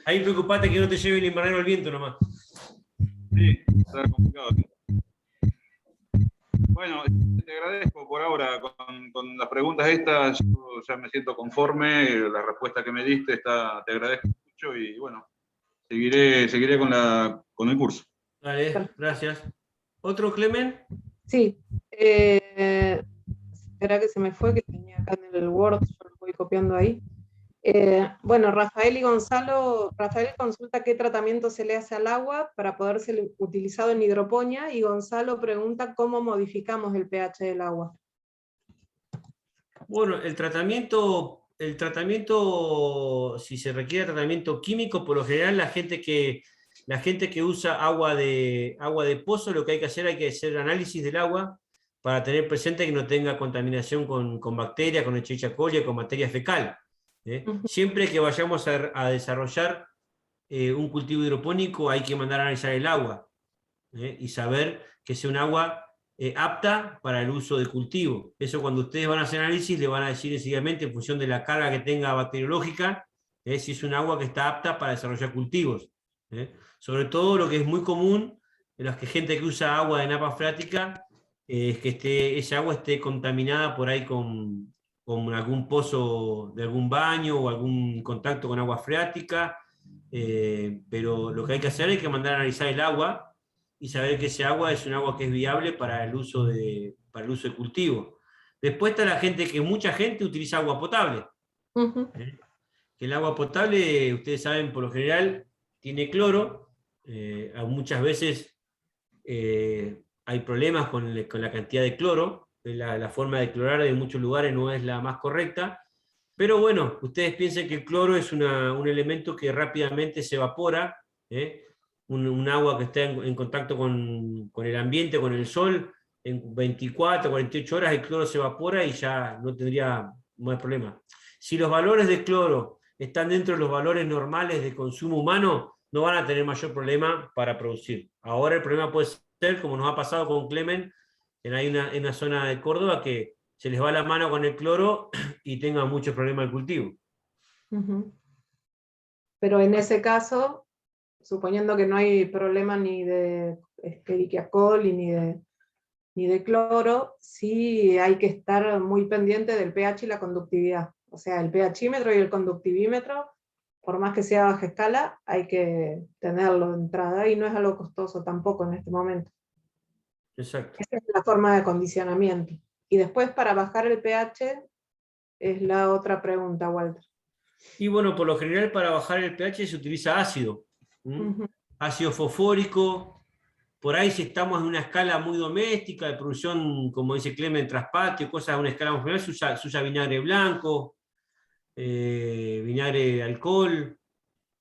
Ahí preocupate que no te lleve el invernadero al viento nomás. Sí, está complicado. Bueno, te agradezco por ahora con las preguntas estas. Yo ya me siento conforme, la respuesta que me diste te agradezco mucho y bueno, seguiré con el curso. Dale, gracias. ¿Otro, Clemen? Sí. Espera que se me fue, que tenía acá en el Word, yo lo voy copiando ahí. Bueno, Rafael consulta qué tratamiento se le hace al agua para poder ser utilizado en hidroponía, y Gonzalo pregunta cómo modificamos el pH del agua. Bueno, el tratamiento, si se requiere tratamiento químico, por lo general la gente que usa agua de pozo, lo que hay que hacer análisis del agua para tener presente que no tenga contaminación con bacterias, con Escherichia coli, con materia fecal. Siempre que vayamos a desarrollar un cultivo hidropónico, hay que mandar a analizar el agua y saber que sea un agua apta para el uso de cultivo. Eso, cuando ustedes van a hacer análisis, le van a decir sencillamente, en función de la carga que tenga bacteriológica, si es un agua que está apta para desarrollar cultivos. Sobre todo, lo que es muy común en la gente que usa agua de napa freática es que esa agua esté contaminada por ahí con algún pozo de algún baño o algún contacto con agua freática, pero lo que hay que hacer es que mandar a analizar el agua y saber que ese agua es un agua que es viable para el uso de cultivo. Después está mucha gente utiliza agua potable. Que el agua potable, ustedes saben, por lo general tiene cloro. Muchas veces hay problemas con la cantidad de cloro. La forma de clorar en muchos lugares no es la más correcta. Pero bueno, ustedes piensen que el cloro es un elemento que rápidamente se evapora. Un agua que está en contacto con el ambiente, con el sol, en 24, 48 horas el cloro se evapora y ya no tendría más problema. Si los valores de cloro están dentro de los valores normales de consumo humano, no van a tener mayor problema para producir. Ahora el problema puede ser, como nos ha pasado con Clemen, hay una zona de Córdoba que se les va la mano con el cloro y tenga muchos problemas al cultivo. Pero en ese caso, suponiendo que no hay problema ni de Escherichia coli ni de cloro, sí hay que estar muy pendiente del pH y la conductividad. O sea, el pHímetro y el conductivímetro, por más que sea a baja escala, hay que tenerlo de entrada, y no es algo costoso tampoco en este momento. Exacto. Esa es la forma de acondicionamiento. Y después, para bajar el pH, es la otra pregunta, Walter. Y bueno, por lo general para bajar el pH se utiliza ácido. Ácido fosfórico. Por ahí, si estamos en una escala muy doméstica, de producción, como dice Clemen, traspatio, cosas a una escala muy general, se usa vinagre blanco, vinagre de alcohol.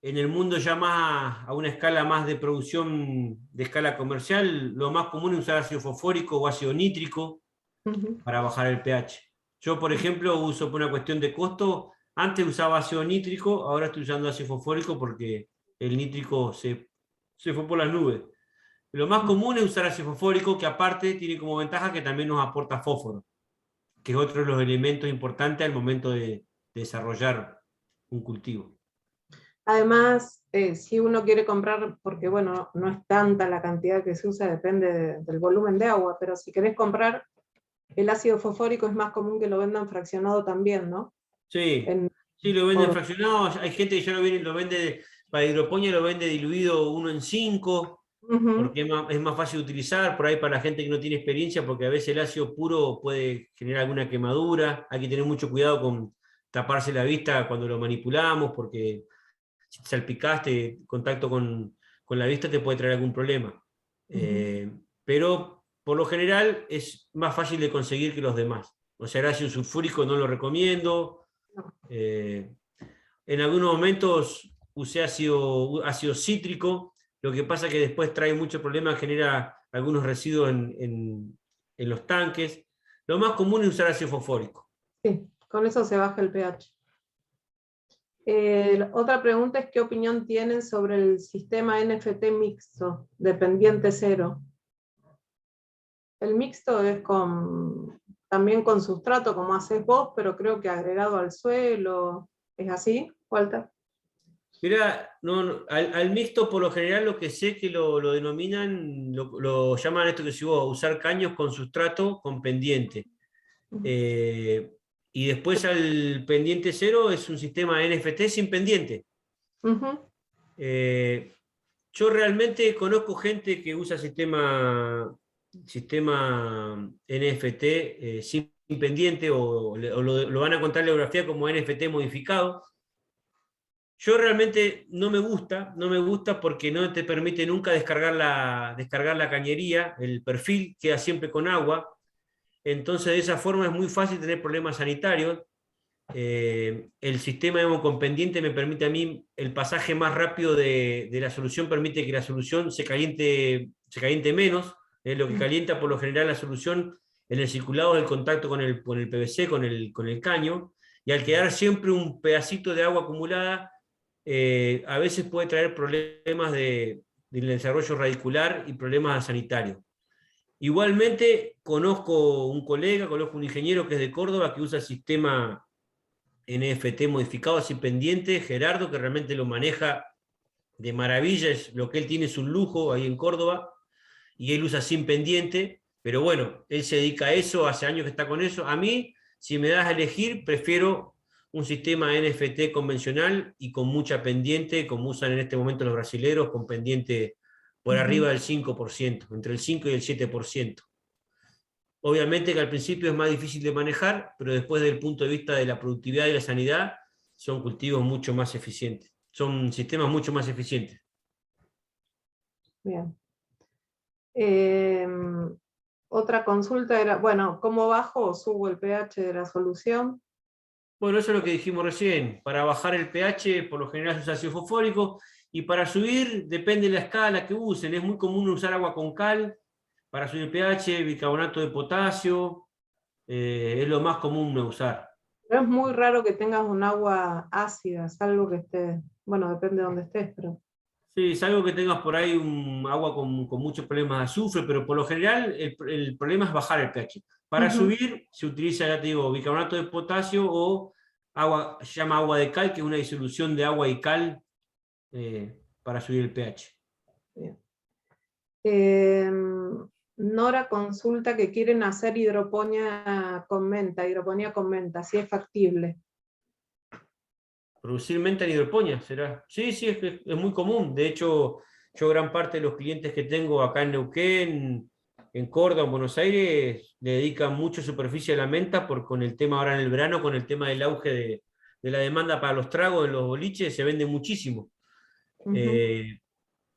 En el mundo ya más, a una escala más de producción, de escala comercial, lo más común es usar ácido fosfórico o ácido nítrico para bajar el pH. Yo, por ejemplo, uso, por una cuestión de costo, Antes usaba ácido nítrico, ahora estoy usando ácido fosfórico porque el nítrico se fue por las nubes. Lo más común es usar ácido fosfórico, que aparte tiene como ventaja que también nos aporta fósforo, que es otro de los elementos importantes al momento de desarrollar un cultivo. Además, si uno quiere comprar, porque bueno, no es tanta la cantidad que se usa, depende del volumen de agua, pero si querés comprar el ácido fosfórico es más común que lo vendan fraccionado también, ¿no? Sí, En- sí, lo venden fraccionado. Hay gente que ya lo vende, para hidroponía lo vende diluido 1 en 5, Ujú, porque es más fácil de utilizar, por ahí para la gente que no tiene experiencia, porque a veces el ácido puro puede generar alguna quemadura. Hay que tener mucho cuidado con taparse la vista cuando lo manipulamos, porque si te salpicaste, contacto con la vista te puede traer algún problema. Pero por lo general es más fácil de conseguir que los demás. O sea, el ácido sulfúrico no lo recomiendo. no. En algunos momentos usé ácido cítrico, lo que pasa es que después trae mucho problema, genera algunos residuos en los tanques. Lo más común es usar ácido fosfórico. Sí, con eso se baja el pH. Otra pregunta es: ¿qué opinión tienen sobre el sistema NFT mixto, dependiente cero? El mixto es también con sustrato, como haces vos, pero creo que agregado al suelo. ¿Es así, Walter? Mirá, al mixto por lo general lo que sé que lo denominan, lo llaman esto que se iba a usar caños con sustrato con pendiente. Y después al pendiente cero es un sistema NFT sin pendiente. Ujú. Yo realmente conozco gente que usa sistema NFT sin pendiente o lo van a contar en la bibliografía como NFT modificado. Yo realmente no me gusta porque no te permite nunca descargar la cañería, el perfil queda siempre con agua, entonces de esa forma es muy fácil tener problemas sanitarios. El sistema con pendiente me permite a mí el pasaje más rápido de la solución, permite que la solución se caliente menos. Lo que calienta por lo general la solución en el circulado es el contacto con el PVC, con el caño, y al quedar siempre un pedacito de agua acumulada, a veces puede traer problemas del desarrollo radicular y problemas sanitarios. Igualmente, conozco un ingeniero que es de Córdoba que usa el sistema NFT modificado así pendiente, Gerardo, que realmente lo maneja de maravilla, es lo que él tiene es un lujo ahí en Córdoba, y él usa sin pendiente, pero bueno, él se dedica a eso, hace años que está con eso. A mí, si me das a elegir, prefiero un sistema NFT convencional y con mucha pendiente, como usan en este momento los brasileros, con pendiente por arriba del 5%, entre el 5 y el 7%. Obviamente que al principio es más difícil de manejar, pero después desde el punto de vista de la productividad y la sanidad, son cultivos mucho más eficientes, son sistemas mucho más eficientes. Bien. Otra consulta era, bueno, ¿cómo bajo o subo el pH de la solución? Bueno, eso es lo que dijimos recién. Para bajar el pH, por lo general se usa ácido fosfórico, y para subir, depende de la escala que usen. Es muy común usar agua con cal para subir el pH, bicarbonato de potasio, es lo más común de usar. Pero es muy raro que tengas un agua ácida, salvo que esté, bueno, depende de dónde estés, pero... Sí, es algo que tengas por ahí un agua con muchos problemas de azufre, pero por lo general el problema es bajar el pH. Para subir se utiliza, ya te digo, bicarbonato de potasio o agua, se llama agua de cal, que es una disolución de agua y cal para subir el pH. Bien. Nora consulta que quieren hacer hidroponía con menta, si es factible. Producir menta en hidroponía, ¿será? Sí, sí, es muy común. De hecho, yo gran parte de los clientes que tengo acá en Neuquén, en Córdoba, en Buenos Aires, le dedican mucha superficie a la menta con el tema ahora en el verano, con el tema del auge de la demanda para los tragos en los boliches, se vende muchísimo.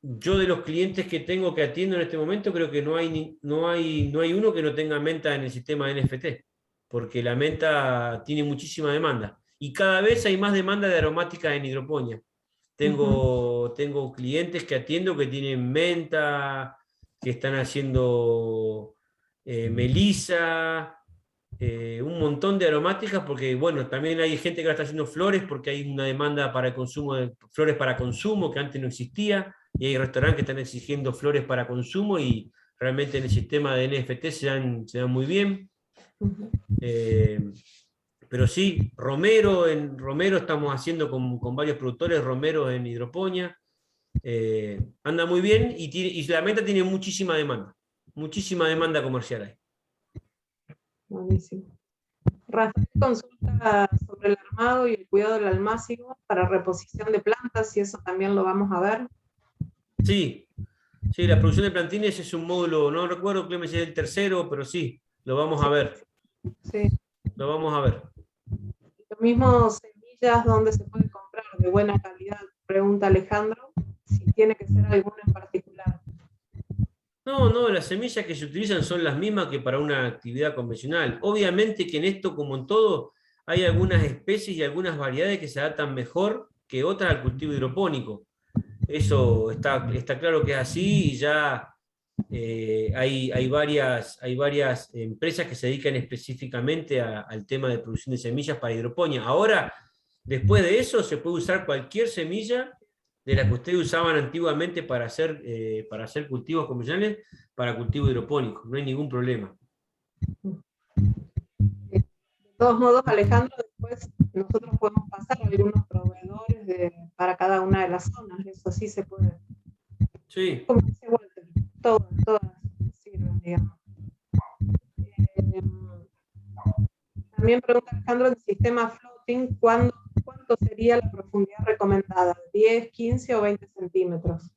Yo de los clientes que tengo que atiendo en este momento, creo que no hay uno que no tenga menta en el sistema NFT, porque la menta tiene muchísima demanda. Y cada vez hay más demanda de aromática en hidroponía. Tengo clientes que atiendo que tienen menta, que están haciendo melisa, un montón de aromáticas, porque bueno, también hay gente que ahora está haciendo flores porque hay una demanda para el consumo de flores para consumo que antes no existía, y hay restaurantes que están exigiendo flores para consumo y realmente en el sistema de NFT se dan muy bien. Pero sí, en romero estamos haciendo con varios productores, romeros en hidroponía. Anda muy bien y la meta tiene muchísima demanda comercial ahí. Buenísimo. Rafael consulta sobre el armado y el cuidado del almácigo para reposición de plantas, y eso también lo vamos a ver. Sí, sí, la producción de plantines es un módulo, no recuerdo Clemen si es el tercero, pero sí, lo vamos a ver. Sí. Lo vamos a ver. Lo mismo semillas, ¿dónde se puede comprar de buena calidad? Pregunta Alejandro, si tiene que ser alguna en particular. No, las semillas que se utilizan son las mismas que para una actividad convencional. Obviamente que en esto, como en todo, hay algunas especies y algunas variedades que se adaptan mejor que otras al cultivo hidropónico. Eso está claro que es así y ya hay varias empresas que se dedican específicamente al tema de producción de semillas para hidroponía. Ahora, después de eso, se puede usar cualquier semilla de la que ustedes usaban antiguamente para hacer cultivos convencionales, para cultivo hidropónico. No hay ningún problema. De todos modos, Alejandro, después nosotros podemos pasar algunos proveedores para cada una de las zonas, eso sí se puede. Sí. Como dice Walter, todas sirven, digamos. También pregunta Alejandro, en el sistema floating, ¿cuánto sería la profundidad recomendada? ¿10, 15 o 20 centímetros?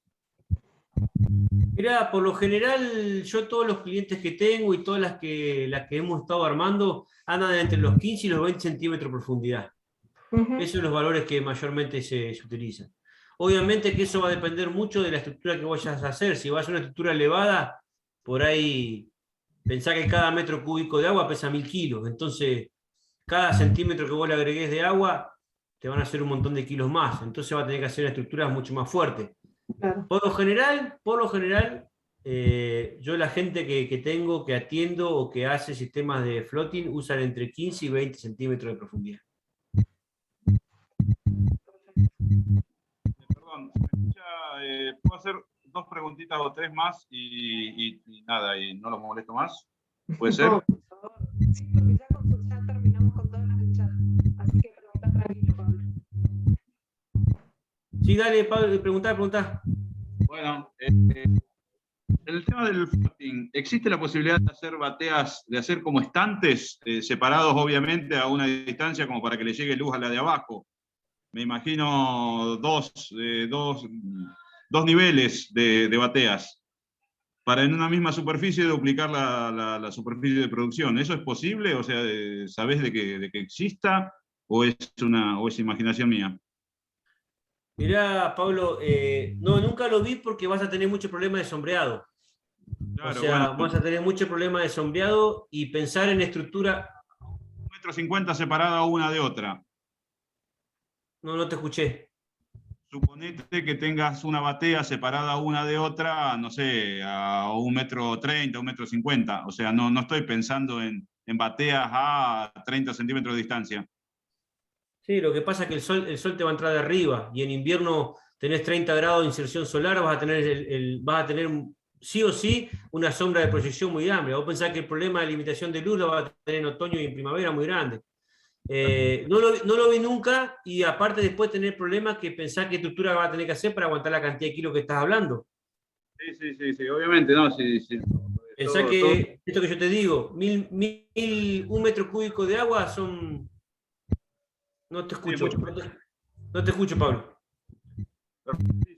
Mirá, por lo general, yo todos los clientes que tengo y todas las que hemos estado armando andan entre los 15 y los 20 centímetros de profundidad. Esos son los valores que mayormente se utilizan. Obviamente que eso va a depender mucho de la estructura que vayas a hacer. Si vas a hacer una estructura elevada, por ahí pensá que cada metro cúbico de agua pesa 1000 kilos. Entonces, cada centímetro que vos le agregues de agua, te van a hacer un montón de kilos más. Entonces va a tener que hacer estructuras mucho más fuertes. Claro. Por lo general, yo la gente que tengo, que atiendo o que hace sistemas de floating, usan entre 15 y 20 centímetros de profundidad. Perdón, ¿me escucha? ¿Puedo hacer 2 preguntitas o 3 más y nada, y no los molesto más? ¿Puede ser? No, por favor. Sí, porque ya terminamos con todas las del chat. Así que pregunta tranquilo, Pablo. Sí, dale, Pablo, preguntá. Bueno, en el tema del floating, ¿existe la posibilidad de hacer bateas, de hacer como estantes, separados obviamente a una distancia como para que le llegue luz a la de abajo? Me imagino dos niveles de bateas, para en una misma superficie duplicar la superficie de producción. ¿Eso es posible? O sea, ¿sabés de que exista o es imaginación mía? Mirá, Pablo, no, nunca lo vi porque vas a tener mucho problema de sombreado. Claro, O sea, bueno, vas a tener mucho problema de sombreado y pensar en estructura. 1,50 m separada una de otra. No te escuché. Suponete que tengas una batea separada una de otra, no sé, a 1,30 m, 1,50 m. O sea, no estoy pensando en bateas a 30 centímetros de distancia. Sí, lo que pasa es que el sol te va a entrar de arriba y en invierno tenés 30 grados de inserción solar, vas a tener sí o sí una sombra de proyección muy amplia. Vos pensás que el problema de limitación de luz lo vas a tener en otoño y en primavera muy grande. No lo vi nunca y aparte después tener problemas que pensás qué estructura vas a tener que hacer para aguantar la cantidad de kilos que estás hablando. Sí, obviamente, no, sí. Pensá que esto que yo te digo, un metro cúbico de agua son... No te escucho, Sí, no te escucho, Pablo.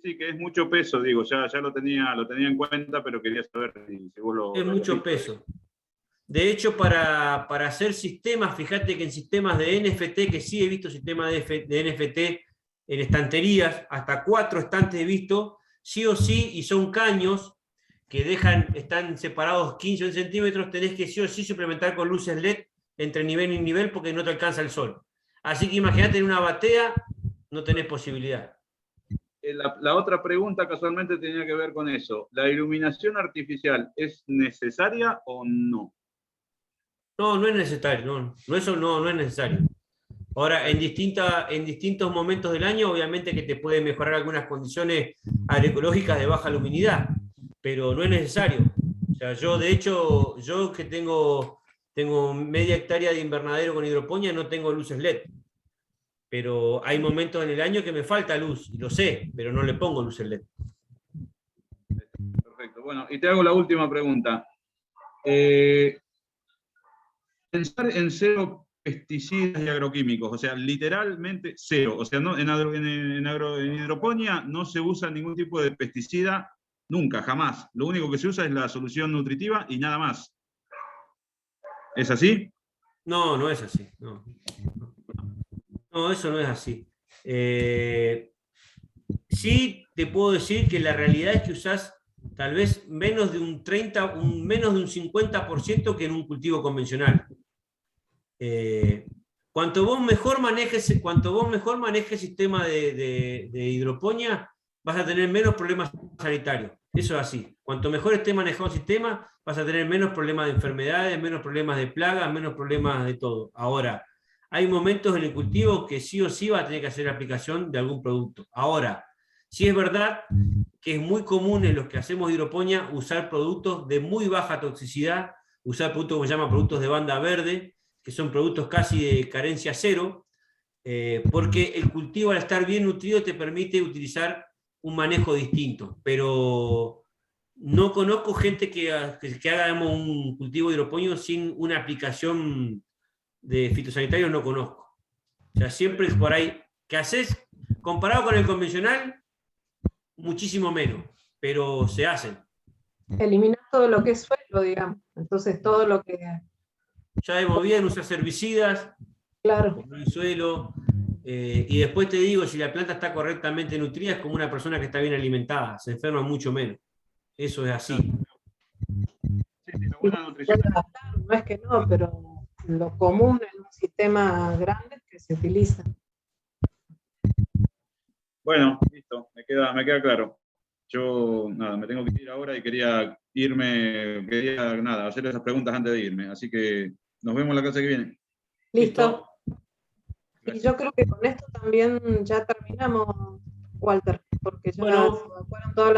Sí, que es mucho peso, digo, ya lo tenía en cuenta, pero quería saber si vos lo... Es mucho peso. De hecho, para hacer sistemas, fíjate que en sistemas de NFT, que sí he visto sistemas de NFT en estanterías, hasta 4 estantes he visto, sí o sí, y son caños que están separados 15 centímetros, tenés que sí o sí suplementar con luces LED entre nivel y nivel porque no te alcanza el sol. Así que imagínate en una batea, no tenés posibilidad. La otra pregunta casualmente tenía que ver con eso. ¿La iluminación artificial es necesaria o no? No, no es necesario, eso no es necesario. Ahora, en distintos momentos del año, obviamente que te puede mejorar algunas condiciones agroecológicas de baja luminidad, pero no es necesario. O sea, yo de hecho, yo que tengo media hectárea de invernadero con hidroponía, no tengo luces LED. Pero hay momentos en el año que me falta luz, y lo sé, pero no le pongo luces LED. Perfecto. Bueno, y te hago la última pregunta. Pensar en cero pesticidas y agroquímicos, o sea, literalmente cero. O sea, no, en hidroponía no se usa ningún tipo de pesticida, nunca, jamás. Lo único que se usa es la solución nutritiva y nada más. ¿Es así? No, no es así. No, eso no es así. Sí te puedo decir que la realidad es que usás tal vez menos de un 30, menos de un 50% que en un cultivo convencional. Cuanto vos mejor manejes el sistema de hidroponía, vas a tener menos problemas sanitarios. Eso es así. Cuanto mejor esté manejado el sistema, vas a tener menos problemas de enfermedades, menos problemas de plagas, menos problemas de todo. Ahora, hay momentos en el cultivo que sí o sí va a tener que hacer aplicación de algún producto. Ahora, sí es verdad que es muy común en los que hacemos hidroponía usar productos de muy baja toxicidad, usar productos que se llaman productos de banda verde, que son productos casi de carencia cero, porque el cultivo al estar bien nutrido te permite utilizar un manejo distinto, pero no conozco gente que haga un cultivo hidropónico sin una aplicación de fitosanitarios, no conozco. O sea, siempre es por ahí, que haces, comparado con el convencional, muchísimo menos, pero se hacen. Eliminar todo lo que es suelo, digamos. Entonces todo lo que, Ya hemos bien, usar herbicidas, claro, por el suelo, y después te digo, si la planta está correctamente nutrida, es como una persona que está bien alimentada, se enferma mucho menos. Eso es así. Sí, la buena nutrición. no es que no, pero lo común en un sistema grande es que se utiliza. Bueno, listo, me queda claro. Yo, nada, me tengo que ir ahora y quería nada, hacer esas preguntas antes de irme. Así que nos vemos la clase que viene. Listo. Y yo creo que con esto también ya terminamos, Walter, porque ya Bueno. fueron todas las